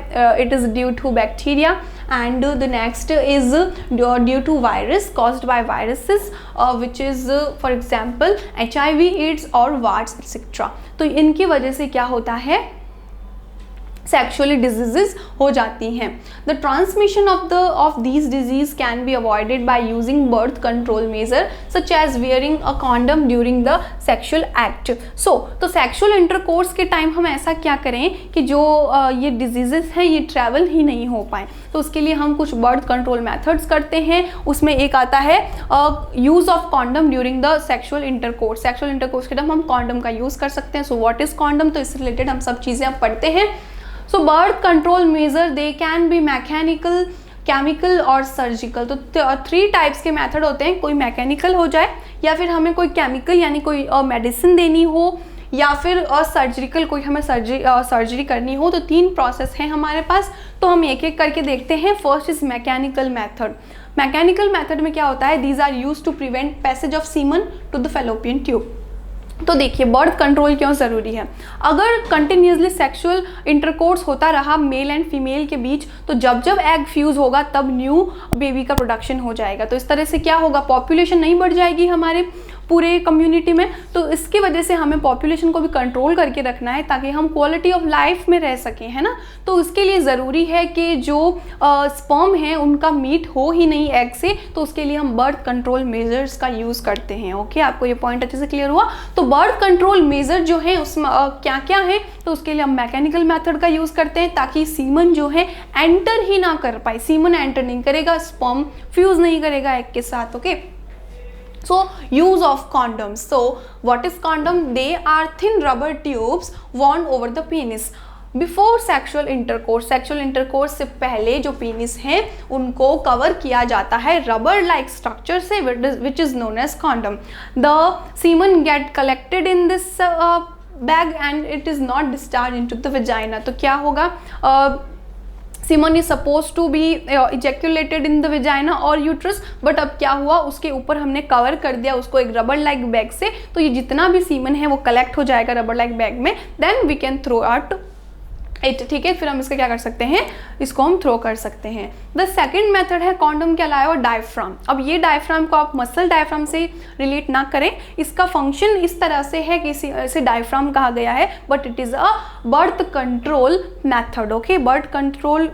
it is due to bacteria, and the next is due to virus, caused by viruses which is for example HIV, AIDS और वार्ड्स एक्सेट्रा। तो इनकी वजह से क्या होता है, सेक्सुअली डिजीजेज हो जाती हैं। The transmission of these disease can be avoided by using birth control measure such as wearing a condom during the sexual act. तो सेक्सुअल इंटरकोर्स के टाइम हम ऐसा क्या करें कि जो ये डिजीजेस हैं ये ट्रैवल ही नहीं हो पाए, तो उसके लिए हम कुछ बर्थ कंट्रोल मेथड्स करते हैं। उसमें एक आता है use of condom during the sexual intercourse. Sexual intercourse के टाइम हम कॉन्डम का यूज़ कर सकते हैं। सो व्हाट इज़ कॉन्डम, तो इससे रिलेटेड हम सब चीज़ें अब पढ़ते हैं। So birth control measure they can be mechanical, chemical और सर्जिकल। तो 3 टाइप्स के मेथड होते हैं, कोई मैकेनिकल हो जाए या फिर हमें कोई केमिकल यानी कोई मेडिसिन देनी हो, या फिर सर्जिकल कोई हमें सर्जरी करनी हो। तो 3 प्रोसेस हैं हमारे पास, तो हम एक एक करके देखते हैं। First is mechanical method. Mechanical method में क्या होता है, these are use to prevent passage of semen to the fallopian tube. तो देखिए बर्थ कंट्रोल क्यों ज़रूरी है, अगर कंटिन्यूसली सेक्सुअल इंटरकोर्स होता रहा मेल एंड फीमेल के बीच, तो जब जब एग फ्यूज़ होगा तब न्यू बेबी का प्रोडक्शन हो जाएगा। तो इस तरह से क्या होगा, पॉपुलेशन नहीं बढ़ जाएगी हमारे पूरे कम्युनिटी में। तो इसकी वजह से हमें पॉपुलेशन को भी कंट्रोल करके रखना है ताकि हम क्वालिटी ऑफ लाइफ में रह सकें, है ना। तो इसके लिए ज़रूरी है कि जो स्पर्म है उनका मीट हो ही नहीं एग से, तो उसके लिए हम बर्थ कंट्रोल मेजर्स का यूज़ करते हैं। ओके, आपको ये पॉइंट अच्छे से क्लियर हुआ। तो बर्थ कंट्रोल मेजर जो है उसमें क्या क्या है, तो उसके लिए हम मैकेनिकल मेथड का यूज़ करते हैं ताकि सीमन जो है एंटर ही ना कर पाए, सीमन एंटर नहीं करेगा, स्पर्म फ्यूज़ नहीं करेगा एग के साथ। Okay, so use of condoms. So what is condom? They are thin rubber tubes worn over the penis before sexual intercourse. Sexual intercourse से पहले जो penis है उनको कवर किया जाता है rubber like structure से, which is known as condom. The semen get collected in this bag and it is not discharged into the vagina. तो क्या होगा, semen is suppose to be ejaculated in the vagina और uterus, but अब क्या हुआ, उसके ऊपर हमने कवर कर दिया उसको एक रबर लाइक बैग से, तो ये जितना भी सीमन है वो कलेक्ट हो जाएगा रबर लाइक बैग में, then we can throw out it. ठीक है, फिर हम इसका क्या कर सकते हैं, इसको हम थ्रो कर सकते हैं। द सेकेंड मेथड है कॉन्डम के अलावा डायफ्राम। अब ये डायफ्राम को आप मसल डायफ्राम से रिलेट ना करें, इसका फंक्शन इस तरह से है कि इसे डायफ्राम कहा गया है, but it is a birth control method. Okay, birth control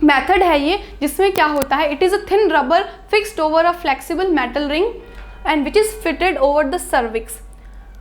method है ये, जिसमें क्या होता है, it is a thin rubber fixed over a flexible metal ring and which is fitted over the cervix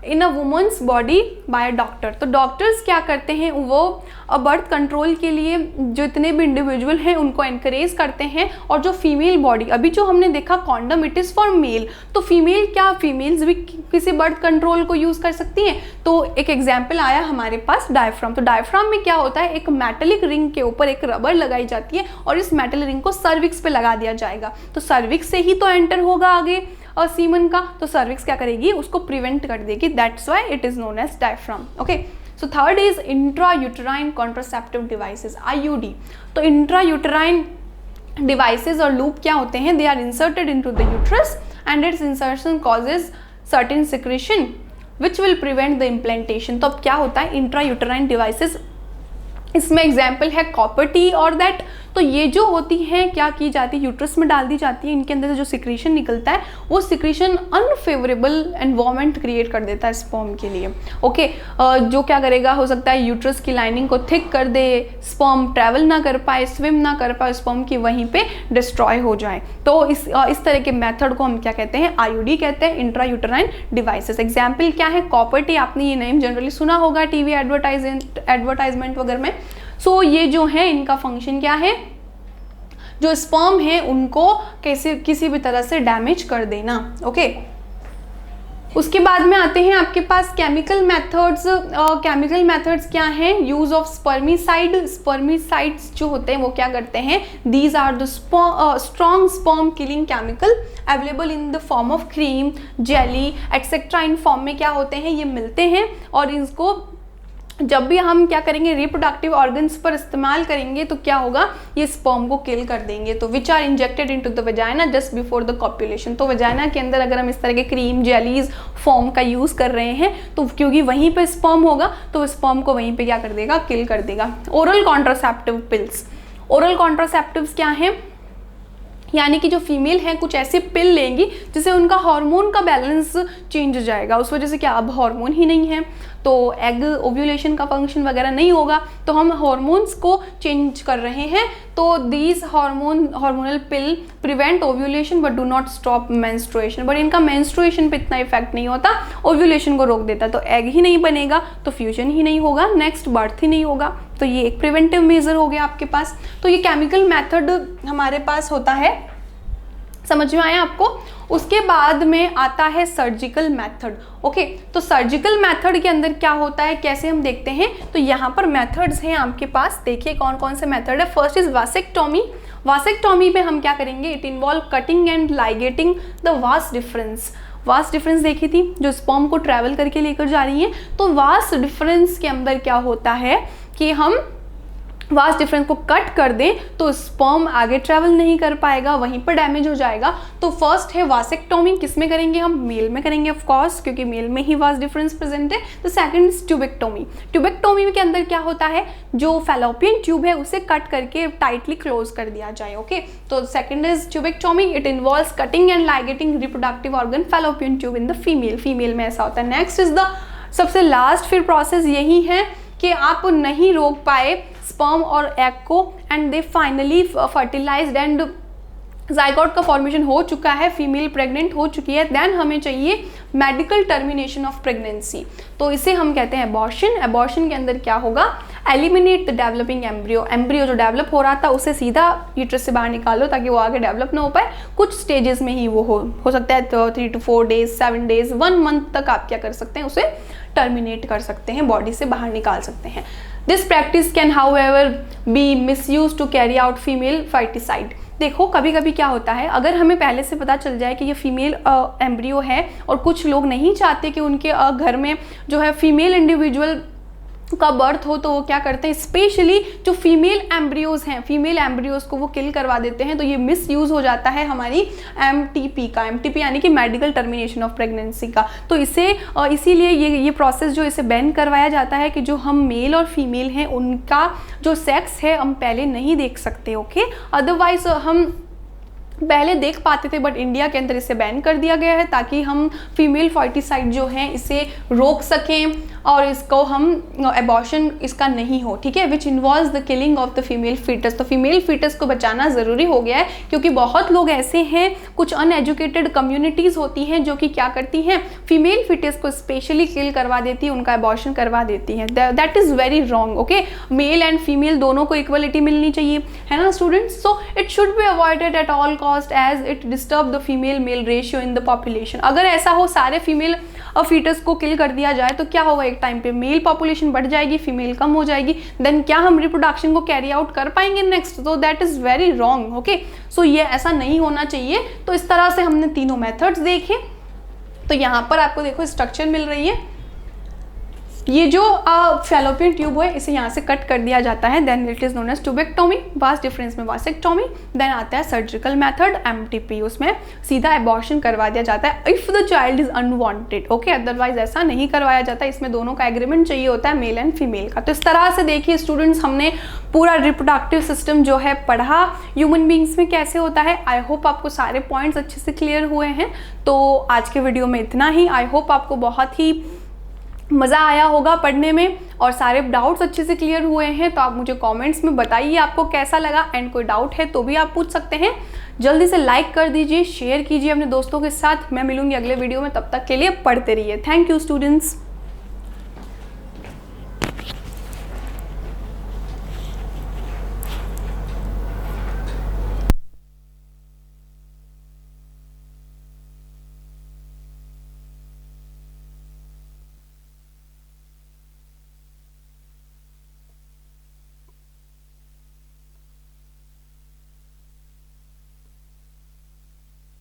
in a women's body by doctor. तो doctors क्या करते हैं, वो बर्थ कंट्रोल के लिए जितने भी इंडिविजुअल हैं उनको एनकरेज करते हैं, और जो फीमेल बॉडी, अभी जो हमने देखा condom it is for male, तो फीमेल क्या, फीमेल्स भी किसी बर्थ कंट्रोल को यूज़ कर सकती हैं। तो एक एग्जाम्पल आया हमारे पास डायफ्राम। तो डायफ्राम में क्या होता है, एक मेटेलिक रिंग के ऊपर एक रबर लगाई जाती है और इस मेटल रिंग को सर्विक्स पे लगा दिया जाएगा, तो सर्विक्स से ही तो एंटर होगा आगे सीमन का, तो सर्विक्स क्या करेगी, उसको प्रिवेंट कर देगी, that's why it is known as diaphragm. Okay, so third is intrauterine contraceptive devices, IUD। तो इंट्रायूटेराइन डिवाइसेस और लूप क्या होते हैं, they are inserted into the uterus and its insertion causes certain secretion which will prevent the implantation. तो अब क्या होता है, इंट्रायूटेराइन डिवाइसेस, इसमें एग्जाम्पल है कॉपर टी और दैट। तो ये जो होती हैं क्या की जाती है, यूट्रस में डाल दी जाती है, इनके अंदर से जो सिक्रीशन निकलता है वो सिक्रीशन अनफेवरेबल एनवायरनमेंट क्रिएट कर देता है स्पर्म के लिए। ओके, जो क्या करेगा, हो सकता है यूट्रस की लाइनिंग को थिक कर दे, स्पर्म ट्रैवल ना कर पाए, स्विम ना कर पाए, स्पर्म की वहीं पे डिस्ट्रॉय हो जाए। तो इस तरह के मेथड को हम क्या कहते हैं, IUD कहते हैं, इंट्रायूटेराइन डिवाइसेस। एग्जाम्पल क्या है, कॉपर टी, आपने ये नेम जनरली सुना होगा टीवी एडवर्टाइजमेंट वगैरह में। सो ये जो है इनका फंक्शन क्या है, जो स्पर्म है उनको किसी भी तरह से डैमेज कर देना। ओके, उसके बाद में आते हैं आपके पास केमिकल मेथड्स। केमिकल मेथड्स क्या हैं, यूज ऑफ स्पर्मिसाइड। स्पर्मिसाइड्स जो होते हैं वो क्या करते हैं, these are the strong sperm killing chemical available in the form of cream, jelly etcetera. इन फॉर्म में क्या होते हैं, ये मिलते हैं और इसको जब भी हम क्या करेंगे, रिप्रोडक्टिव ऑर्गन्स पर इस्तेमाल करेंगे तो क्या होगा, ये स्पर्म को किल कर देंगे। तो which are injected into the vagina just before the copulation. तो वजाइना के अंदर अगर हम इस तरह के क्रीम, जेलीज फॉर्म का यूज कर रहे हैं तो क्योंकि वहीं पे स्पर्म होगा तो स्पर्म को वहीं पे क्या कर देगा, किल कर देगा। Oral contraceptive pills. Oral contraceptives क्या है, यानी कि जो फीमेल हैं कुछ ऐसी पिल लेंगी जिससे उनका हार्मोन का बैलेंस चेंज हो जाएगा, उस वजह से क्या अब हार्मोन ही नहीं है तो एग ओव्यूलेशन का फंक्शन वगैरह नहीं होगा, तो हम हार्मोन्स को चेंज कर रहे हैं। तो these hormonal pill prevent ovulation but do not stop menstruation. But इनका मेंस्ट्रुएशन पे इतना इफेक्ट नहीं होता, ओव्यूलेशन को रोक देता, तो एग ही नहीं बनेगा, तो फ्यूजन ही नहीं होगा, नेक्स्ट बर्थ ही नहीं होगा। तो ये एक प्रिवेंटिव मेजर हो गया आपके पास। तो ये केमिकल मेथड हमारे पास होता है, समझ में आया आपको। उसके बाद में आता है सर्जिकल मेथड। ओके, तो सर्जिकल मेथड के अंदर क्या होता है, कैसे हम देखते हैं, तो यहाँ पर मेथड्स हैं आपके पास, देखिए कौन कौन से मेथड है। First is vasectomy. वासेक्टोमी में हम क्या करेंगे, it involve cutting and ligating the vas deferens. Vas deferens देखी थी, जो स्पर्म को ट्रैवल करके लेकर जा रही है। तो वास डिफरेंस के अंदर क्या होता है कि हम वास डिफरेंस को कट कर दें तो स्पर्म आगे ट्रैवल नहीं कर पाएगा, वहीं पर डैमेज हो जाएगा। तो फर्स्ट है वासेक्टोमी, किस में करेंगे हम, मेल में करेंगे ऑफ कोर्स, क्योंकि मेल में ही वास डिफरेंस प्रेजेंट है। तो सेकंड इज ट्यूबेक्टोमी। ट्यूबेक्टोमी के अंदर क्या होता है, जो फैलोपियन ट्यूब है उसे कट करके टाइटली क्लोज कर दिया जाए। ओके, तो second is tubectomy, it involves cutting and ligating reproductive organ fallopian tube in the female. Female में ऐसा होता है। नेक्स्ट इज द सबसे लास्ट फिर प्रोसेस यही है कि आप नहीं रोक पाए स्पर्म और एग को and they finally fertilised and zygote का फॉर्मेशन हो चुका है, फीमेल प्रेग्नेंट हो चुकी है, देन हमें चाहिए मेडिकल टर्मिनेशन ऑफ प्रेगनेंसी। तो इसे हम कहते हैं एबॉर्शन। एबॉर्शन के अंदर क्या होगा, eliminate the developing embryo. Embryo जो डेवलप हो रहा था उसे सीधा यूट्रस से बाहर निकालो ताकि वो आगे डेवलप ना हो पाए। कुछ स्टेजेस में ही वो हो सकता है, तो 3 to 4 days, 7 days, 1 month तक आप क्या कर सकते हैं, उसे टर्मिनेट कर सकते हैं, बॉडी से बाहर निकाल सकते हैं। This practice can however be misuse to carry out female foeticide. देखो कभी कभी क्या होता है, अगर हमें पहले से पता चल जाए कि ये फीमेल एम्ब्रियो है और कुछ लोग नहीं चाहते कि उनके घर में जो है फीमेल इंडिविजुअल का बर्थ हो, तो वो क्या करते हैं, स्पेशली जो फीमेल एम्ब्रियोज हैं, फीमेल एम्ब्रियोज को वो किल करवा देते हैं। तो ये मिस यूज हो जाता है हमारी MTP का, MTP यानी कि मेडिकल टर्मिनेशन ऑफ प्रेगनेंसी का। तो इसे इसीलिए ये प्रोसेस जो इसे बैन करवाया जाता है कि जो हम मेल और फीमेल हैं उनका जो सेक्स है हम पहले नहीं देख सकते। ओके, अदरवाइज हम पहले देख पाते थे, बट इंडिया के अंदर इसे बैन कर दिया गया है ताकि हम फीमेल फर्टिसाइड जो है इसे रोक सकें और इसको हम एबॉर्शन इसका नहीं हो, ठीक है, which involves the killing of the female foetus. तो फीमेल फीटस को बचाना ज़रूरी हो गया है क्योंकि बहुत लोग ऐसे हैं, कुछ अनएजुकेटेड कम्युनिटीज़ होती हैं जो कि क्या करती हैं, फीमेल फीटस को स्पेशली किल करवा देती है, उनका एबॉर्शन करवा देती है। That is very wrong. Okay, male and female दोनों को इक्वलिटी मिलनी चाहिए, है ना students. So it should be avoided at all as it disturb the female-male ratio in the population। अगर ऐसा हो सारे फीमेल फीटस को किल कर दिया जाए तो क्या होगा, एक एक टाइम पे मेल पॉपुलेशन बढ़ जाएगी, फीमेल कम हो जाएगी, देन क्या हम रिप्रोडक्शन को कैरी आउट कर पाएंगे नेक्स्ट? तो that is very wrong. Okay, so ये ऐसा नहीं होना चाहिए। तो इस तरह से हमने तीनों मेथड्स देखे। तो यहाँ पर आपको देखो स्ट्रक्चर मिल रही है, ये जो फैलोपियन ट्यूब है इसे यहाँ से कट कर दिया जाता है, then it is known as tubectomy, vas deferens में वासेक्टोमी। देन आता है सर्जिकल मेथड एमटीपी, उसमें सीधा एबॉर्शन करवा दिया जाता है if the child is unwanted. Okay, otherwise ऐसा नहीं करवाया जाता, इसमें दोनों का एग्रीमेंट चाहिए होता है, मेल एंड फीमेल का। तो इस तरह से देखिए स्टूडेंट्स, हमने पूरा रिप्रोडक्टिव सिस्टम जो है पढ़ा, ह्यूमन बींग्स में कैसे होता है। आई होप आपको सारे पॉइंट्स अच्छे से क्लियर हुए हैं। तो आज के वीडियो में इतना ही। आई होप आपको बहुत ही मज़ा आया होगा पढ़ने में और सारे डाउट्स अच्छे से क्लियर हुए हैं। तो आप मुझे कमेंट्स में बताइए आपको कैसा लगा, एंड कोई डाउट है तो भी आप पूछ सकते हैं। जल्दी से लाइक कर दीजिए, शेयर कीजिए अपने दोस्तों के साथ। मैं मिलूंगी अगले वीडियो में, तब तक के लिए पढ़ते रहिए। Thank you students.